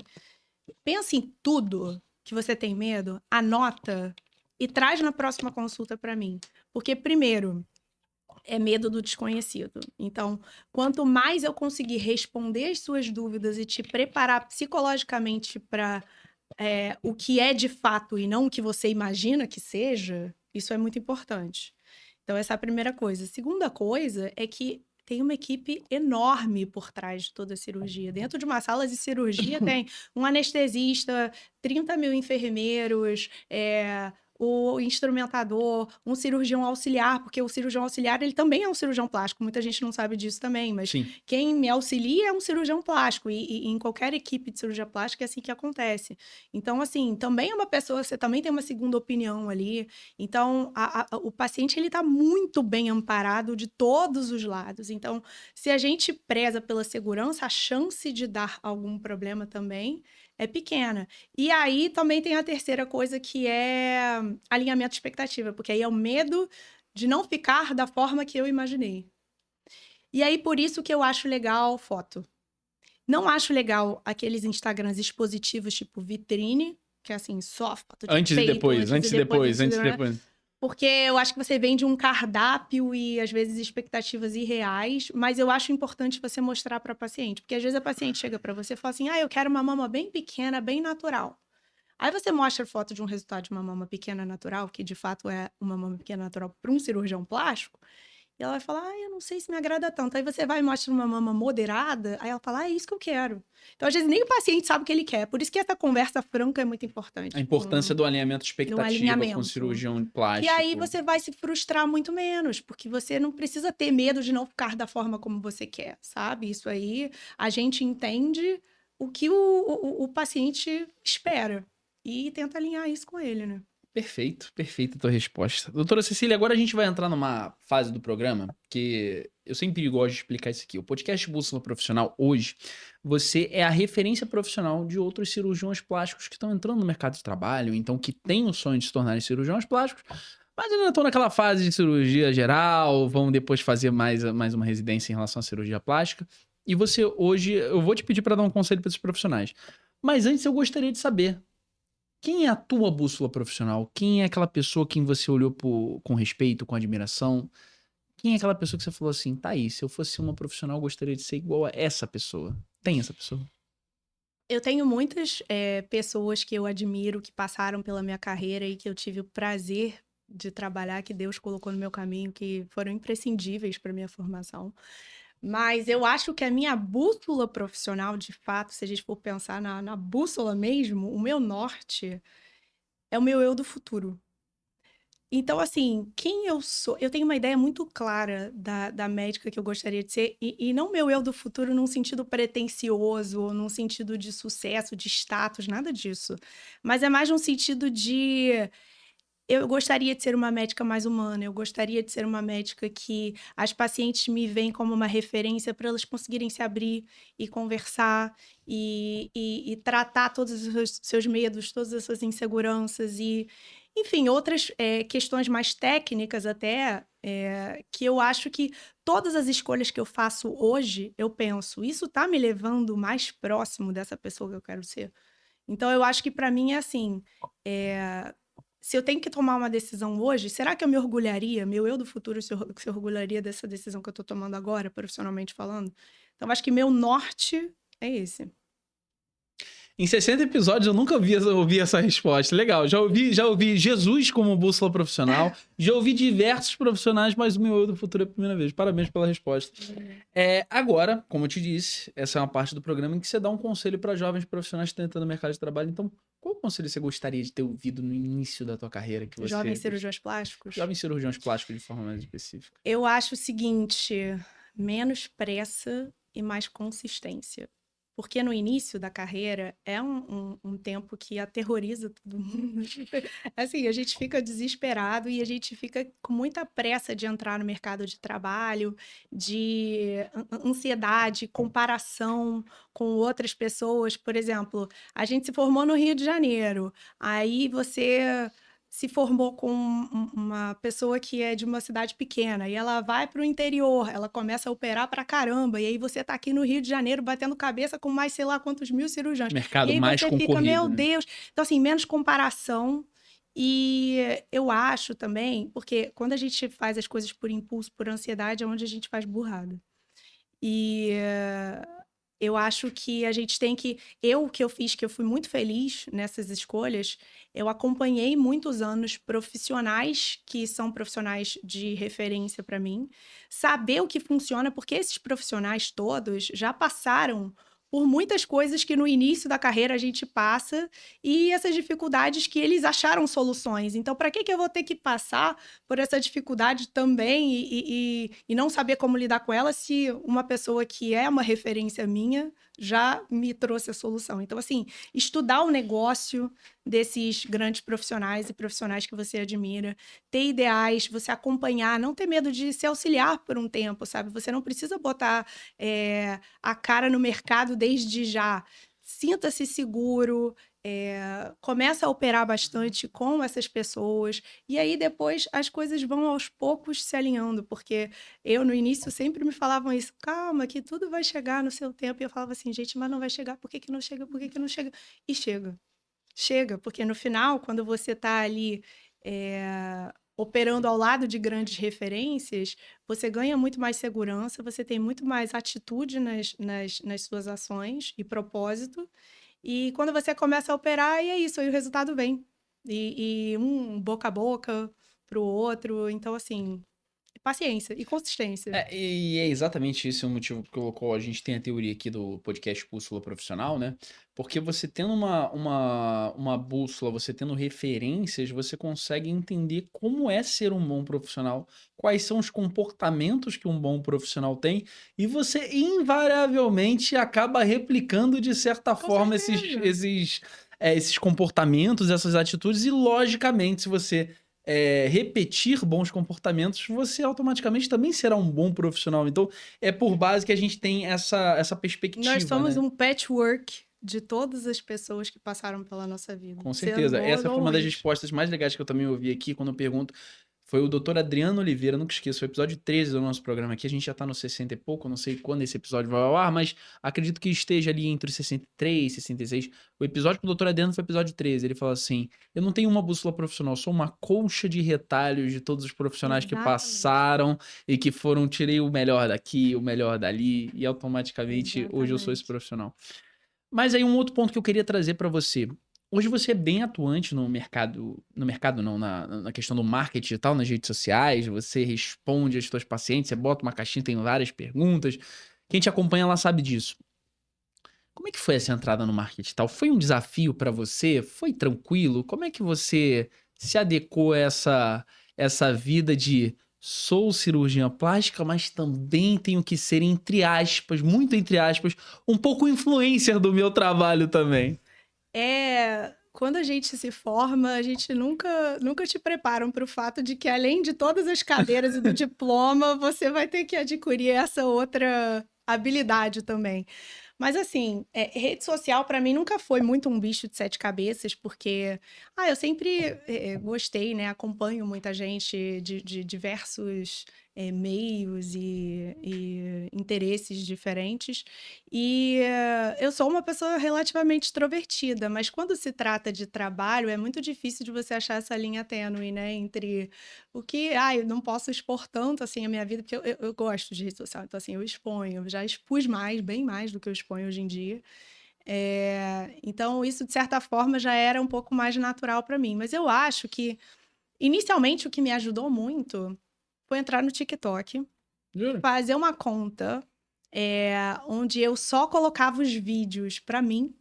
pensa em tudo que você tem medo, anota e traz na próxima consulta para mim. Porque, primeiro, é medo do desconhecido. Então, quanto mais eu conseguir responder as suas dúvidas e te preparar psicologicamente para o que é de fato e não o que você imagina que seja, isso é muito importante. Então, essa é a primeira coisa. A segunda coisa é que tem uma equipe enorme por trás de toda a cirurgia. Dentro de uma sala de cirurgia tem um anestesista, 30 mil enfermeiros, o instrumentador, um cirurgião auxiliar, porque o cirurgião auxiliar ele também é um cirurgião plástico. Muita gente não sabe disso também, mas Sim. quem me auxilia é um cirurgião plástico. E em qualquer equipe de cirurgia plástica é assim que acontece. Então, assim, também é uma pessoa, você também tem uma segunda opinião ali. Então, o paciente ele está muito bem amparado de todos os lados. Então, se a gente preza pela segurança, a chance de dar algum problema também é pequena. E aí também tem a terceira coisa que é alinhamento de expectativa, porque aí é o medo de não ficar da forma que eu imaginei. E aí por isso que eu acho legal foto. Não acho legal aqueles Instagrams expositivos tipo vitrine, que é assim, só foto de Antes e peito, depois, antes e depois, antes e né? depois. Porque eu acho que você vende um cardápio e, às vezes, expectativas irreais, mas eu acho importante você mostrar para a paciente. Porque, às vezes, a paciente chega para você e fala assim, eu quero uma mama bem pequena, bem natural. Aí você mostra foto de um resultado de uma mama pequena natural, que, de fato, é uma mama pequena natural para um cirurgião plástico, e ela vai falar, eu não sei se me agrada tanto. Aí você vai e mostra uma mama moderada, aí ela fala, é isso que eu quero. Então, às vezes, nem o paciente sabe o que ele quer. Por isso que essa conversa franca é muito importante. A importância do alinhamento de Do expectativa com o alinhamento. cirurgião Que aí plástico. você vai se frustrar muito menos, porque você não precisa ter medo de não ficar da forma como você quer, sabe? Isso aí, a gente entende o que o paciente espera e tenta alinhar isso com ele, né? Perfeito, perfeita a tua resposta. Doutora Cecília, agora a gente vai entrar numa fase do programa que eu sempre gosto de explicar isso aqui. O podcast Bússola Profissional, hoje, você é a referência profissional de outros cirurgiões plásticos que estão entrando no mercado de trabalho, então que têm o sonho de se tornarem cirurgiões plásticos, mas ainda estão naquela fase de cirurgia geral, vão depois fazer mais uma residência em relação à cirurgia plástica. E você hoje, eu vou te pedir para dar um conselho para esses profissionais. Mas antes eu gostaria de saber, quem é a tua bússola profissional? Quem é aquela pessoa quem você olhou com respeito, com admiração? Quem é aquela pessoa que você falou assim, tá aí, se eu fosse uma profissional, eu gostaria de ser igual a essa pessoa? Tem essa pessoa? Eu tenho muitas pessoas que eu admiro, que passaram pela minha carreira e que eu tive o prazer de trabalhar, que Deus colocou no meu caminho, que foram imprescindíveis para minha formação. Mas eu acho que a minha bússola profissional, de fato, se a gente for pensar na bússola mesmo, o meu norte é o meu eu do futuro. Então, assim, quem eu sou? Eu tenho uma ideia muito clara da médica que eu gostaria de ser, e não meu eu do futuro num sentido pretensioso, ou num sentido de sucesso, de status, nada disso. Mas é mais num sentido de eu gostaria de ser uma médica mais humana, eu gostaria de ser uma médica que as pacientes me veem como uma referência para elas conseguirem se abrir e conversar e tratar todos os seus medos, todas as suas inseguranças e, enfim, outras questões mais técnicas até, que eu acho que todas as escolhas que eu faço hoje, eu penso, isso tá me levando mais próximo dessa pessoa que eu quero ser? Então eu acho que para mim é assim, eh, se eu tenho que tomar uma decisão hoje, será que eu me orgulharia, meu eu do futuro se orgulharia dessa decisão que eu tô tomando agora, profissionalmente falando? Então acho que meu norte é esse. Em 60 episódios eu nunca ouvi essa resposta. Legal, já ouvi Jesus como bússola profissional, já ouvi diversos profissionais, mas o meu eu do futuro é a primeira vez. Parabéns pela resposta. Agora, como eu te disse, essa é uma parte do programa em que você dá um conselho para jovens profissionais que estão entrando no mercado de trabalho. Então, qual conselho você gostaria de ter ouvido no início da tua carreira que Jovens você... cirurgiões plásticos. Jovens cirurgiões plásticos de forma mais específica. Eu acho o seguinte, menos pressa e mais consistência. Porque no início da carreira é um tempo que aterroriza todo mundo. Assim, a gente fica desesperado e a gente fica com muita pressa de entrar no mercado de trabalho, de ansiedade, comparação com outras pessoas. Por exemplo, a gente se formou no Rio de Janeiro, aí você se formou com uma pessoa que é de uma cidade pequena, e ela vai para o interior, ela começa a operar pra caramba, e aí você tá aqui no Rio de Janeiro batendo cabeça com mais sei lá quantos mil cirurgiões. E Mercado aí mais você fica, meu concorrido, né? Deus. Então, assim, menos comparação. E eu acho também, porque quando a gente faz as coisas por impulso, por ansiedade, é onde a gente faz burrada. E eu acho que a gente tem que. O que eu fiz, que eu fui muito feliz nessas escolhas, eu acompanhei muitos anos profissionais que são profissionais de referência para mim, saber o que funciona, porque esses profissionais todos já passaram por muitas coisas que no início da carreira a gente passa e essas dificuldades que eles acharam soluções. Então, para que que eu vou ter que passar por essa dificuldade também e não saber como lidar com ela se uma pessoa que é uma referência minha já me trouxe a solução? Então, assim, estudar o negócio desses grandes profissionais e profissionais que você admira, ter ideais, você acompanhar, não ter medo de se auxiliar por um tempo, sabe? Você não precisa botar a cara no mercado desde já. Sinta-se seguro, começa a operar bastante com essas pessoas, e aí depois as coisas vão aos poucos se alinhando, porque eu no início sempre me falavam isso, calma, que tudo vai chegar no seu tempo, e eu falava assim, gente, mas não vai chegar, por que que não chega, por que que não chega? E chega. Chega, porque no final, quando você está ali operando ao lado de grandes referências, você ganha muito mais segurança, você tem muito mais atitude nas suas ações e propósito. E quando você começa a operar, e é isso, aí o resultado vem. E um boca a boca para o outro. Então, assim, paciência e consistência. E é exatamente esse o motivo pelo qual a gente tem a teoria aqui do podcast Bússola Profissional, né? Porque você tendo uma bússola, você tendo referências, você consegue entender como é ser um bom profissional, quais são os comportamentos que um bom profissional tem, e você invariavelmente acaba replicando de certa Com forma certeza. esses comportamentos, essas atitudes, e logicamente, se você repetir bons comportamentos, você automaticamente também será um bom profissional. Então, é por base que a gente tem essa Nós perspectiva, somos né? um patchwork de todas as pessoas que passaram pela nossa vida, Com sendo certeza. boas Essa foi ou uma das ruins. respostas mais legais que eu também ouvi aqui quando eu pergunto. Foi o doutor Adriano Oliveira, nunca esqueço, foi o episódio 13 do nosso programa aqui. A gente já tá no 60 e pouco, não sei quando esse episódio vai ao ar, mas acredito que esteja ali entre 63 e 66. O episódio com o doutor Adriano foi o episódio 13. Ele falou assim: eu não tenho uma bússola profissional, sou uma colcha de retalhos de todos os profissionais que Exatamente. passaram e que foram, tirei o melhor daqui, o melhor dali, e automaticamente hoje eu sou esse Exatamente. profissional. Mas aí um outro ponto que eu queria trazer para você. Hoje você é bem atuante no mercado não, na questão do marketing digital, nas redes sociais, você responde às suas pacientes, você bota uma caixinha, tem várias perguntas. Quem te acompanha lá sabe disso. Como é que foi essa entrada no marketing digital? Foi um desafio para você? Foi tranquilo? Como é que você se adequou a essa vida de sou cirurgiã plástica, mas também tenho que ser, entre aspas, muito entre aspas, um pouco influencer do meu trabalho também? Quando a gente se forma, a gente nunca te preparam para o fato de que, além de todas as cadeiras e do diploma, você vai ter que adquirir essa outra habilidade também. Mas assim, rede social para mim nunca foi muito um bicho de sete cabeças, porque eu sempre gostei, né? Acompanho muita gente de diversos meios e interesses diferentes. E eu sou uma pessoa relativamente extrovertida, mas quando se trata de trabalho, é muito difícil de você achar essa linha tênue, né? Entre o que, eu não posso expor tanto assim a minha vida, porque eu gosto de rede social, então assim, eu exponho, eu já expus mais, bem mais do que eu exponho hoje em dia. Então, isso, de certa forma, já era um pouco mais natural para mim. Mas eu acho que, inicialmente, o que me ajudou muito foi entrar no TikTok, Jura? fazer uma conta onde eu só colocava os vídeos para mim,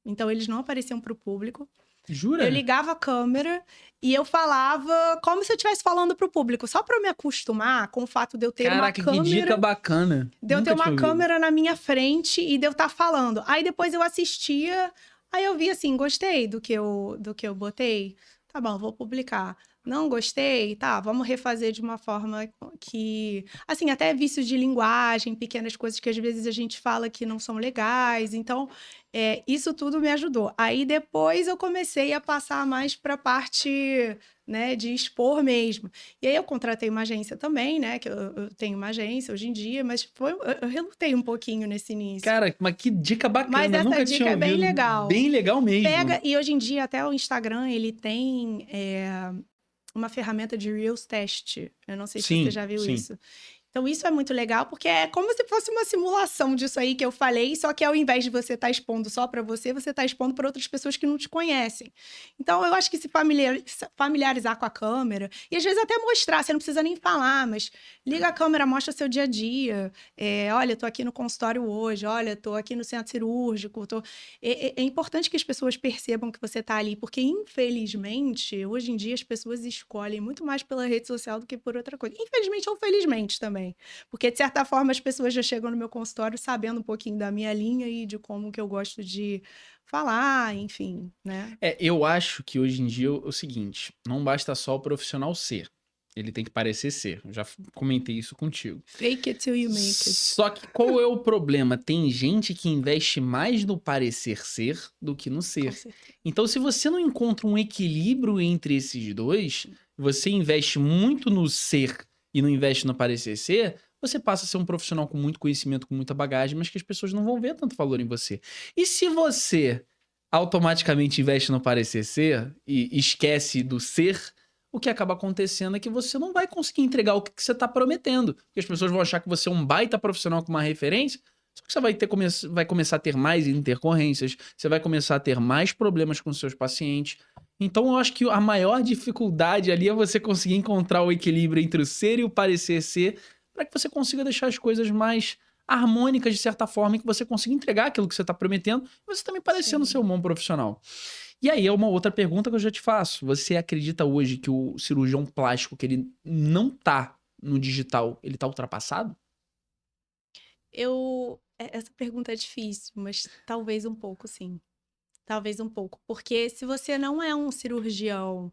então eles não apareciam para o público. Eu Jura? ligava a câmera e eu falava como se eu estivesse falando para o público, só para eu me acostumar com o fato de eu ter uma Caraca, que dica câmera, bacana. de eu ter Nunca tinha uma ouvido. câmera na minha frente e de eu estar falando. Aí depois eu assistia, aí eu vi assim, gostei do que eu botei. Tá bom, vou publicar. Não gostei, tá, vamos refazer de uma forma que, assim, até vícios de linguagem, pequenas coisas que às vezes a gente fala que não são legais. Então, isso tudo me ajudou. Aí depois eu comecei a passar mais para a parte, né, de expor mesmo. E aí eu contratei uma agência também, né, que eu tenho uma agência hoje em dia, mas eu relutei um pouquinho nesse início. Cara, mas que dica Mas bacana. essa Nunca tinha dica é bem ouvido. legal. Bem legal mesmo. E hoje em dia até o Instagram, ele tem uma ferramenta de Reels Test. Eu não sei se você Sim, já viu sim. isso. Então, isso é muito legal, porque é como se fosse uma simulação disso aí que eu falei, só que ao invés de você estar expondo só para você está expondo para outras pessoas que não te conhecem. Então, eu acho que se familiarizar com a câmera, e às vezes até mostrar, você não precisa nem falar, mas liga a câmera, mostra seu dia a dia. Olha, eu tô aqui no consultório hoje, olha, tô aqui no centro cirúrgico. É importante que as pessoas percebam que você tá ali, porque infelizmente, hoje em dia as pessoas escolhem muito mais pela rede social do que por outra coisa. Infelizmente ou felizmente também. Porque, de certa forma, as pessoas já chegam no meu consultório sabendo um pouquinho da minha linha e de como que eu gosto de falar, enfim, né? Eu acho que hoje em dia é o seguinte: não basta só o profissional ser. Ele tem que parecer ser. Eu já comentei isso contigo. Fake it till you make it. Só que qual é o problema? Tem gente que investe mais no parecer ser do que no Com ser. certeza. Então, se você não encontra um equilíbrio entre esses dois, você investe muito no ser e não investe no parecer ser, você passa a ser um profissional com muito conhecimento, com muita bagagem, mas que as pessoas não vão ver tanto valor em você. E se você automaticamente investe no parecer ser e esquece do ser, o que acaba acontecendo é que você não vai conseguir entregar o que você está prometendo. Porque as pessoas vão achar que você é um baita profissional com uma referência, só que você vai começar a ter mais intercorrências, você vai começar a ter mais problemas com seus pacientes. Então eu acho que a maior dificuldade ali é você conseguir encontrar o equilíbrio entre o ser e o parecer ser, para que você consiga deixar as coisas mais harmônicas de certa forma e que você consiga entregar aquilo que você está prometendo, e você também parecendo ser Sim. um bom profissional. E aí é uma outra pergunta que eu já te faço. Você acredita hoje que o cirurgião plástico, que ele não tá no digital, ele tá ultrapassado? Essa pergunta é difícil, mas talvez um pouco, sim. Talvez um pouco. Porque se você não é um cirurgião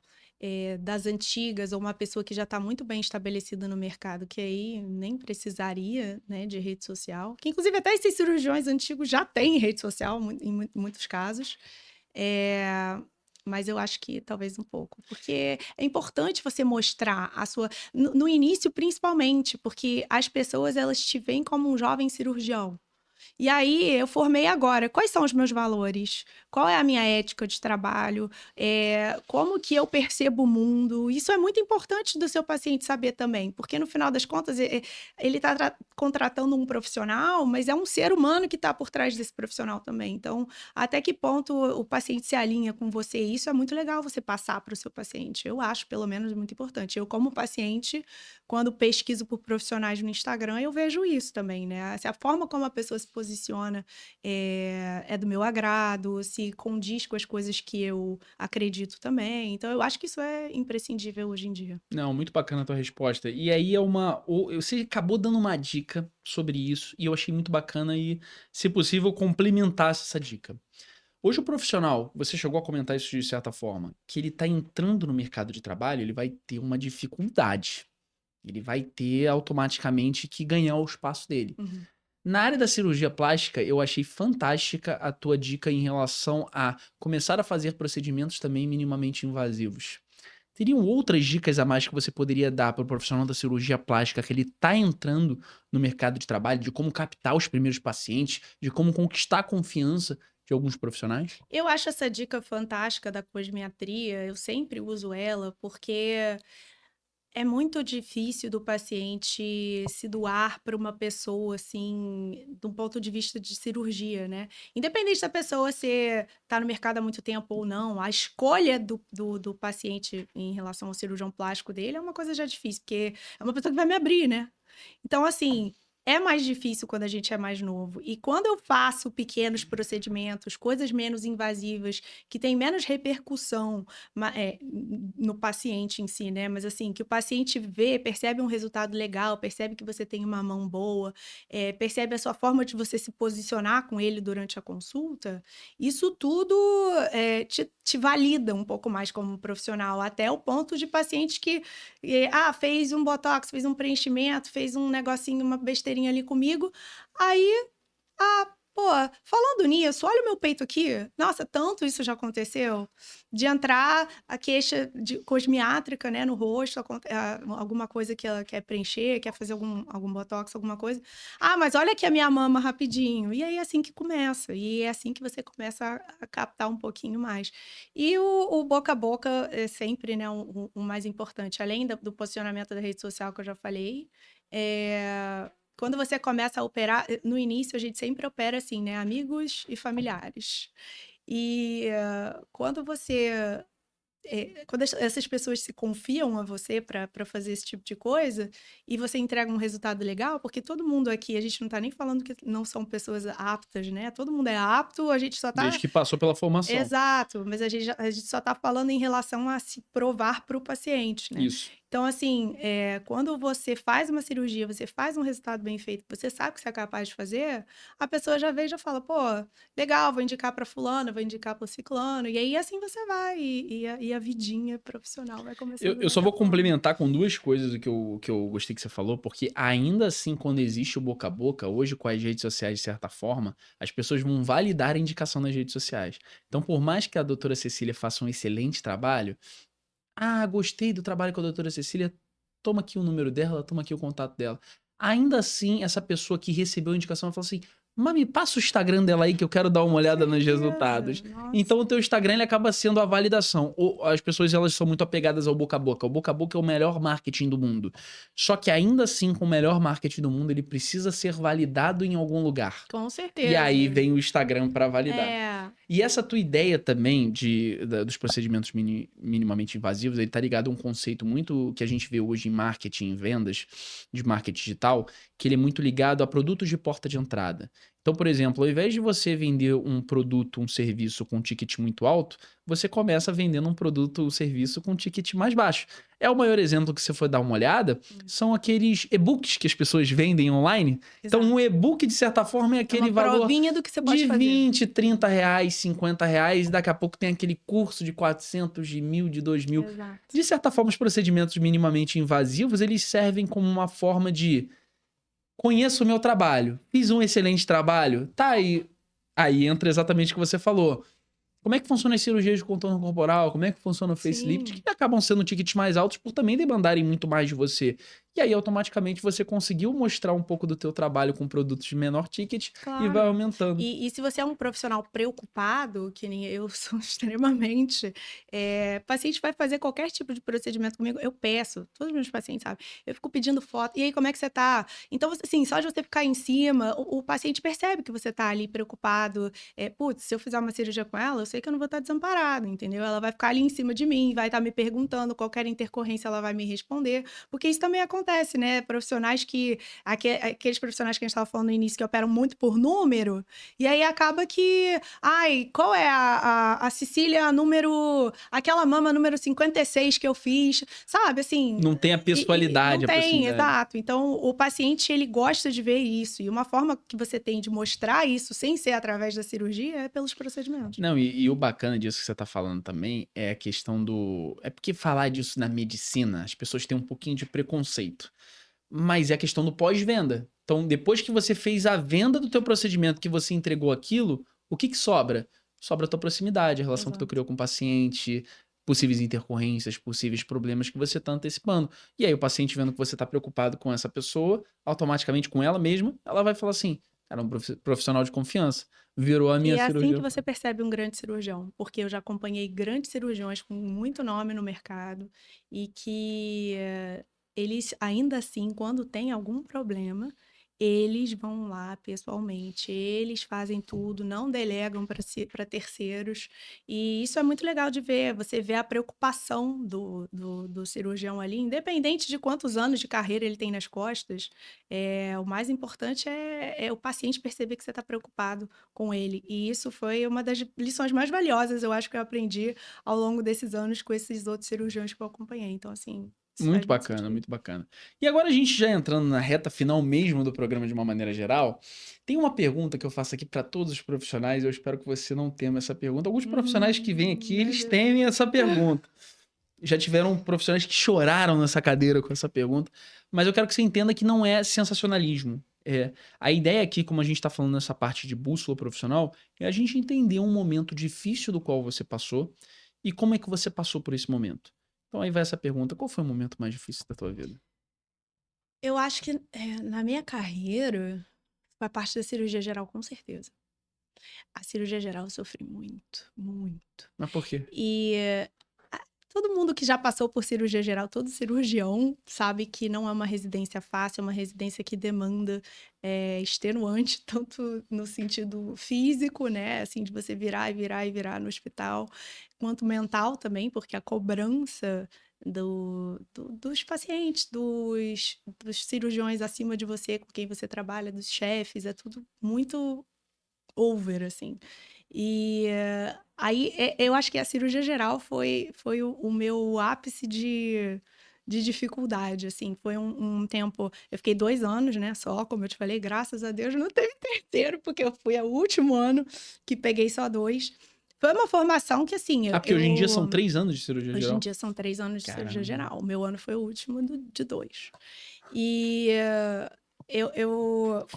das antigas ou uma pessoa que já está muito bem estabelecida no mercado, que aí nem precisaria, né, de rede social, que inclusive até esses cirurgiões antigos já têm rede social em muitos casos. É, mas eu acho que talvez um pouco, porque é importante você mostrar a sua no início principalmente, porque as pessoas elas te veem como um jovem cirurgião. E aí, eu formei agora. Quais são os meus valores? Qual é a minha ética de trabalho? Como que eu percebo o mundo? Isso é muito importante do seu paciente saber também, porque no final das contas, ele está contratando um profissional, mas é um ser humano que está por trás desse profissional também. Então, até que ponto o paciente se alinha com você? Isso é muito legal você passar para o seu paciente. Eu acho, pelo menos, muito importante. Eu, como paciente, quando pesquiso por profissionais no Instagram, eu vejo isso também, né? A forma como a pessoa se posiciona é do meu agrado, se condiz com as coisas que eu acredito também. Então, eu acho que isso é imprescindível hoje em dia. Não, muito bacana a tua resposta. E aí você acabou dando uma dica sobre isso e eu achei muito bacana e, se possível, complementasse essa dica. Hoje o profissional, você chegou a comentar isso de certa forma, que ele tá entrando no mercado de trabalho, ele vai ter uma dificuldade. Ele vai ter automaticamente que ganhar o espaço dele. Uhum. Na área da cirurgia plástica, eu achei fantástica a tua dica em relação a começar a fazer procedimentos também minimamente invasivos. Teriam outras dicas a mais que você poderia dar para o profissional da cirurgia plástica que ele está entrando no mercado de trabalho, de como captar os primeiros pacientes, de como conquistar a confiança de alguns profissionais? Eu acho essa dica fantástica da cosmiatria, eu sempre uso ela, porque é muito difícil do paciente se doar para uma pessoa, assim, de um ponto de vista de cirurgia, né? Independente da pessoa se está no mercado há muito tempo ou não, a escolha do paciente em relação ao cirurgião plástico dele é uma coisa já difícil, porque é uma pessoa que vai me abrir, né? Então, assim, é mais difícil quando a gente é mais novo. E quando eu faço pequenos procedimentos, coisas menos invasivas, que têm menos repercussão no paciente em si, né? Mas assim, que o paciente vê, percebe um resultado legal, percebe que você tem uma mão boa, percebe a sua forma de você se posicionar com ele durante a consulta, isso tudo te valida um pouco mais como profissional, até o ponto de pacientes que fez um botox, fez um preenchimento, fez um negocinho, uma besteirinha ali comigo. Aí, pô, falando nisso, olha o meu peito aqui. Nossa, tanto isso já aconteceu. De entrar a queixa cosmiátrica, né, no rosto, alguma coisa que ela quer preencher, quer fazer algum botox, alguma coisa. Mas olha aqui a minha mama rapidinho. E aí é assim que começa. E é assim que você começa a captar um pouquinho mais. E o boca a boca é sempre, né, o mais importante. Além do posicionamento da rede social que eu já falei, quando você começa a operar, no início a gente sempre opera assim, né? Amigos e familiares. E quando essas pessoas se confiam a você para fazer esse tipo de coisa e você entrega um resultado legal, porque todo mundo aqui, a gente não tá nem falando que não são pessoas aptas, né? Todo mundo é apto, a gente só Desde tá. que passou pela formação. Exato, mas a gente só tá falando em relação a se provar para o paciente, né? Isso. Então, assim, quando você faz uma cirurgia, você faz um resultado bem feito, você sabe que você é capaz de fazer, a pessoa já vê e já fala, pô, legal, vou indicar para fulano, vou indicar para ciclano, e aí assim você vai, e a vidinha profissional vai Eu, começando eu só dessa vou forma. complementar com duas coisas que eu gostei que você falou, porque ainda assim, quando existe o boca a boca, hoje com as redes sociais, de certa forma, as pessoas vão validar a indicação nas redes sociais. Então, por mais que a doutora Cecília faça um excelente trabalho, gostei do trabalho com a doutora Cecília, toma aqui o número dela, toma aqui o contato dela. Ainda assim, essa pessoa que recebeu a indicação vai falar assim, mas me passa o Instagram dela aí que eu quero dar uma Com olhada nos certeza, resultados. nossa. Então o teu Instagram ele acaba sendo a validação. As pessoas elas são muito apegadas ao boca a boca. O boca a boca é o melhor marketing do mundo. Só que ainda assim, com o melhor marketing do mundo, ele precisa ser validado em algum lugar. Com E aí certeza. vem o Instagram para validar. É, E essa tua ideia também dos procedimentos minimamente invasivos, ele tá ligado a um conceito muito que a gente vê hoje em marketing, em vendas, de marketing digital, que ele é muito ligado a produtos de porta de entrada. Então, por exemplo, ao invés de você vender um produto, um serviço com um ticket muito alto, você começa vendendo um produto ou serviço com um ticket mais baixo. É o maior exemplo que você for dar uma olhada, são aqueles e-books que as pessoas vendem online. Então, exato. um e-book, de certa forma, é É uma aquele valor provinha do que você pode de fazer. 20, 30 reais, 50 reais, e daqui a pouco tem aquele curso de 400, de 1.000, de 2.000. Exato. De certa forma, os procedimentos minimamente invasivos, eles servem como uma forma de conheço o meu trabalho, fiz um excelente trabalho, tá aí. Aí entra exatamente o que você falou. Como é que funciona as cirurgias de contorno corporal? Como é que funciona o facelift? Sim. Que acabam sendo tickets mais altos por também demandarem muito mais de você. E aí, automaticamente, você conseguiu mostrar um pouco do teu trabalho com produtos de menor ticket e vai Claro. aumentando. E se você é um profissional preocupado, que nem eu sou extremamente, paciente vai fazer qualquer tipo de procedimento comigo, eu peço, todos os meus pacientes sabem, eu fico pedindo foto, e aí, como é que você tá? Então, assim, só de você ficar em cima, o paciente percebe que você tá ali preocupado, putz, se eu fizer uma cirurgia com ela, eu sei que eu não vou estar desamparado, entendeu? Ela vai ficar ali em cima de mim, vai estar me perguntando, qualquer intercorrência ela vai me responder, porque isso também acontece. acontece, né? Profissionais que... Aqueles profissionais que a gente estava falando no início, que operam muito por número, e aí acaba que... Ai, qual é a Cecília número... Aquela mama número 56 que eu fiz, sabe? Assim... Não tem a Não pessoalidade, a tem, proximidade. exato. Então, o paciente, ele gosta de ver isso. E uma forma que você tem de mostrar isso, sem ser através da cirurgia, é pelos procedimentos. Não, e o bacana disso que você tá falando também é a questão do... É porque falar disso na medicina, as pessoas têm um pouquinho de preconceito. Mas é a questão do pós-venda. Então, depois que você fez a venda do teu procedimento, que você entregou aquilo, o que que sobra? Sobra a tua proximidade, a relação que tu Exato. criou com o paciente, possíveis intercorrências, possíveis problemas que você tá antecipando. E aí o paciente vendo que você tá preocupado com essa pessoa, automaticamente com ela mesma, ela vai falar assim, cara, um profissional de confiança, virou a E minha é assim que cirurgiã. você percebe um grande cirurgião, porque eu já acompanhei grandes cirurgiões com muito nome no mercado e que eles, ainda assim, quando tem algum problema, eles vão lá pessoalmente, eles fazem tudo, não delegam para terceiros. E isso é muito legal de ver. Você vê a preocupação do cirurgião ali, independente de quantos anos de carreira ele tem nas costas. O mais importante é o paciente perceber que você está preocupado com ele. E isso foi uma das lições mais valiosas, eu acho que eu aprendi ao longo desses anos com esses outros cirurgiões que eu acompanhei. Então, assim, isso faz Muito muito bacana, sentido. muito bacana. E agora a gente já entrando na reta final mesmo do programa de uma maneira geral, tem uma pergunta que eu faço aqui para todos os profissionais, eu espero que você não tema essa pergunta. Alguns profissionais que vêm aqui, Meu eles Deus. temem essa pergunta. Já tiveram profissionais que choraram nessa cadeira com essa pergunta, mas eu quero que você entenda que não é sensacionalismo. A ideia aqui, como a gente está falando nessa parte de bússola profissional, é a gente entender um momento difícil do qual você passou e como é que você passou por esse momento. Então aí vai essa pergunta: qual foi o momento mais difícil da tua vida? Eu acho que na minha carreira, foi a parte da cirurgia geral, com certeza. A cirurgia geral eu sofri muito, muito. Mas por quê? E todo mundo que já passou por cirurgia geral, todo cirurgião, sabe que não é uma residência fácil, é uma residência que demanda extenuante, tanto no sentido físico, né? Assim, de você virar e virar e virar no hospital, quanto mental também, porque a cobrança dos pacientes, dos cirurgiões acima de você, com quem você trabalha, dos chefes, é tudo muito over, assim. E aí eu acho que a cirurgia geral foi o meu ápice de dificuldade, assim. Foi um tempo... Eu fiquei 2 anos, né, só, como eu te falei, graças a Deus não teve terceiro, porque eu fui ao último ano que peguei só 2. Foi uma formação que, assim, Ah, porque hoje em dia são 3 anos de cirurgia hoje em geral? dia são 3 anos de cirurgia Caramba. geral. O meu ano foi o último de 2. E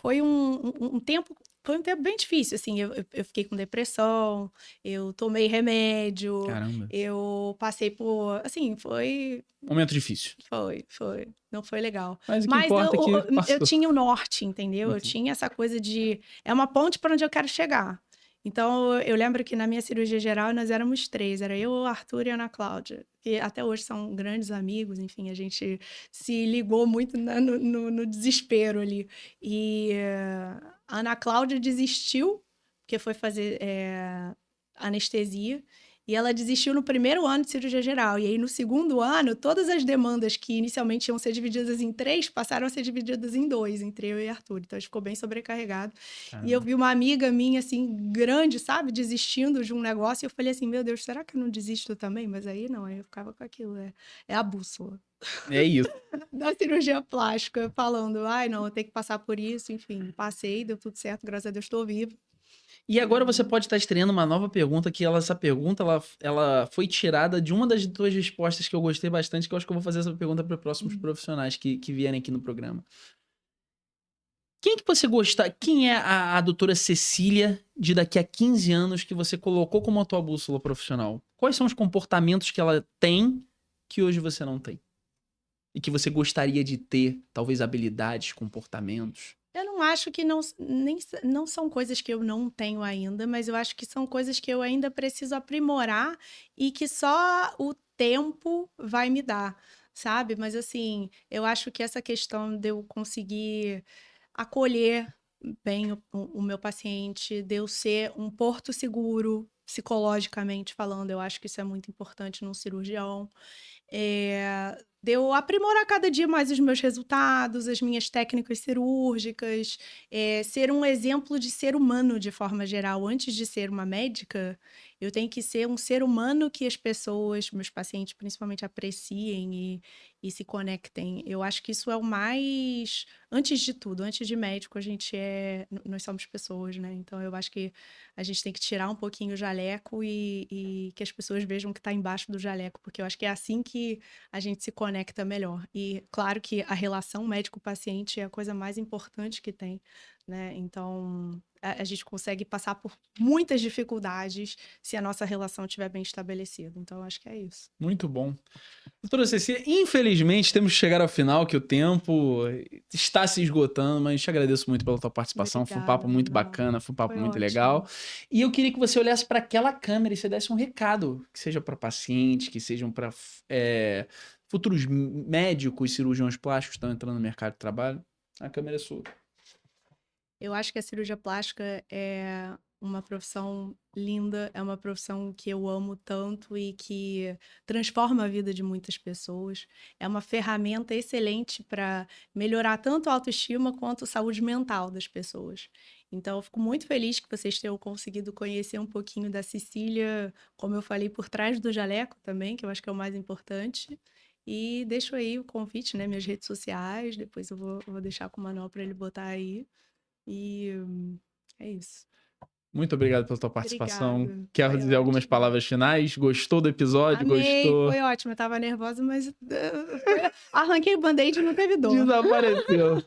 foi um tempo... Foi um tempo bem difícil, assim, eu fiquei com depressão, eu tomei remédio, Caramba. eu passei por... Assim, Momento difícil. foi. Não foi legal. Mas o que Mas importa é que eu passou. tinha o norte, entendeu? Eu Entendi. tinha essa coisa de... É uma ponte para onde eu quero chegar. Então, eu lembro que na minha cirurgia geral nós éramos 3. Era eu, o Arthur e a Ana Cláudia. Que até hoje são grandes amigos. Enfim, a gente se ligou muito no desespero ali. E a Ana Cláudia desistiu, porque foi fazer anestesia. E ela desistiu no primeiro ano de cirurgia geral. E aí, no segundo ano, todas as demandas que inicialmente iam ser divididas em 3 passaram a ser divididas em 2, entre eu e Arthur. Então, a gente ficou bem sobrecarregado. E eu Caramba. vi uma amiga minha, assim, grande, sabe? Desistindo de um negócio. E eu falei assim, meu Deus, será que eu não desisto também? Mas aí, não. Aí eu ficava com aquilo. É a bússola É isso. da cirurgia plástica. Falando, ai, não, eu tenho que passar por isso. Enfim, passei, deu tudo certo. Graças a Deus, estou viva. E agora você pode estar estreando uma nova pergunta, que essa pergunta ela foi tirada de uma das tuas respostas que eu gostei bastante, que eu acho que eu vou fazer essa pergunta para próximos profissionais que vierem aqui no programa. Quem que você gosta? Quem é a doutora Cecília de daqui a 15 anos que você colocou como a tua bússola profissional? Quais são os comportamentos que ela tem que hoje você não tem? E que você gostaria de ter, talvez habilidades, comportamentos? Eu não acho que não são coisas que eu não tenho ainda, mas eu acho que são coisas que eu ainda preciso aprimorar e que só o tempo vai me dar, sabe? Mas assim, eu acho que essa questão de eu conseguir acolher bem o meu paciente, de eu ser um porto seguro psicologicamente falando, eu acho que isso é muito importante num cirurgião. De eu aprimorar cada dia mais os meus resultados, as minhas técnicas cirúrgicas, ser um exemplo de ser humano de forma geral. Antes de ser uma médica, eu tenho que ser um ser humano que as pessoas, meus pacientes principalmente, apreciem e se conectem. Eu acho que isso é o mais. Antes de tudo, antes de médico, a gente nós somos pessoas, né? Então eu acho que a gente tem que tirar um pouquinho o jaleco e que as pessoas vejam que está embaixo do jaleco, porque eu acho que é assim que a gente se conecta melhor. E claro que a relação médico-paciente é a coisa mais importante que tem, né? Então, a gente consegue passar por muitas dificuldades se a nossa relação estiver bem estabelecida. Então, eu acho que é isso. Muito bom. Doutora Cecília, infelizmente temos que chegar ao final, que o tempo está se esgotando, mas te agradeço muito pela tua participação. Foi um papo Obrigada, muito Manuel. bacana, foi um papo Foi muito ótimo. legal. E eu queria que você olhasse para aquela câmera e você desse um recado, que seja para paciente, que sejam para futuros médicos, cirurgiões plásticos que estão entrando no mercado de trabalho. A câmera é sua. Eu acho que a cirurgia plástica é uma profissão linda, é uma profissão que eu amo tanto e que transforma a vida de muitas pessoas. É uma ferramenta excelente para melhorar tanto a autoestima quanto a saúde mental das pessoas. Então, eu fico muito feliz que vocês tenham conseguido conhecer um pouquinho da Cecília, como eu falei, por trás do jaleco também, que eu acho que é o mais importante. E deixo aí o convite, né? Minhas redes sociais, depois eu vou deixar com o Manuel para ele botar aí. E é isso. Muito obrigado pela tua participação. Obrigada. Quer Foi dizer algumas ótimo. palavras finais? Gostou do episódio? Amei, Gostou? foi ótimo. Eu tava nervosa, mas arranquei o band-aid e não teve dor. Desapareceu.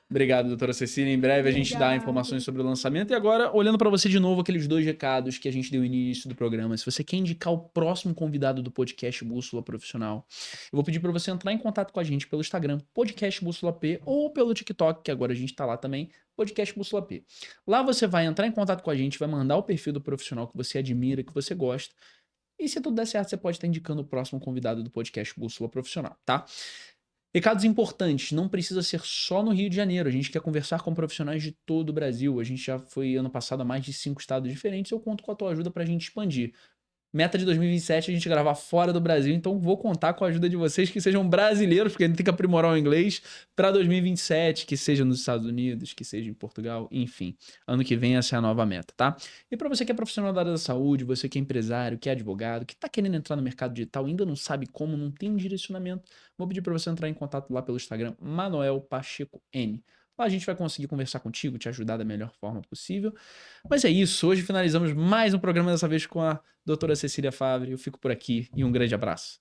Obrigado, doutora Cecília. Em breve a gente dá informações Obrigada. sobre o lançamento. E agora, olhando para você de novo, aqueles 2 recados que a gente deu no início do programa. Se você quer indicar o próximo convidado do podcast Bússola Profissional, eu vou pedir para você entrar em contato com a gente pelo Instagram, Podcast Bússola P, ou pelo TikTok, que agora a gente está lá também, Podcast Bússola P. Lá você vai entrar em contato com a gente, vai mandar o perfil do profissional que você admira, que você gosta. E se tudo der certo, você pode estar indicando o próximo convidado do podcast Bússola Profissional, tá? Recados importantes, não precisa ser só no Rio de Janeiro, a gente quer conversar com profissionais de todo o Brasil, a gente já foi ano passado a mais de 5 estados diferentes, eu conto com a tua ajuda pra gente expandir. Meta de 2027 a gente gravar fora do Brasil, então vou contar com a ajuda de vocês que sejam brasileiros, porque a gente tem que aprimorar o inglês para 2027, que seja nos Estados Unidos, que seja em Portugal, enfim. Ano que vem essa é a nova meta, tá? E para você que é profissional da área da saúde, você que é empresário, que é advogado, que tá querendo entrar no mercado digital, ainda não sabe como, não tem direcionamento, vou pedir para você entrar em contato lá pelo Instagram, Manuel Pacheco N. Lá a gente vai conseguir conversar contigo, te ajudar da melhor forma possível. Mas é isso, hoje finalizamos mais um programa, dessa vez com a doutora Cecília Favre. Eu fico por aqui e um grande abraço.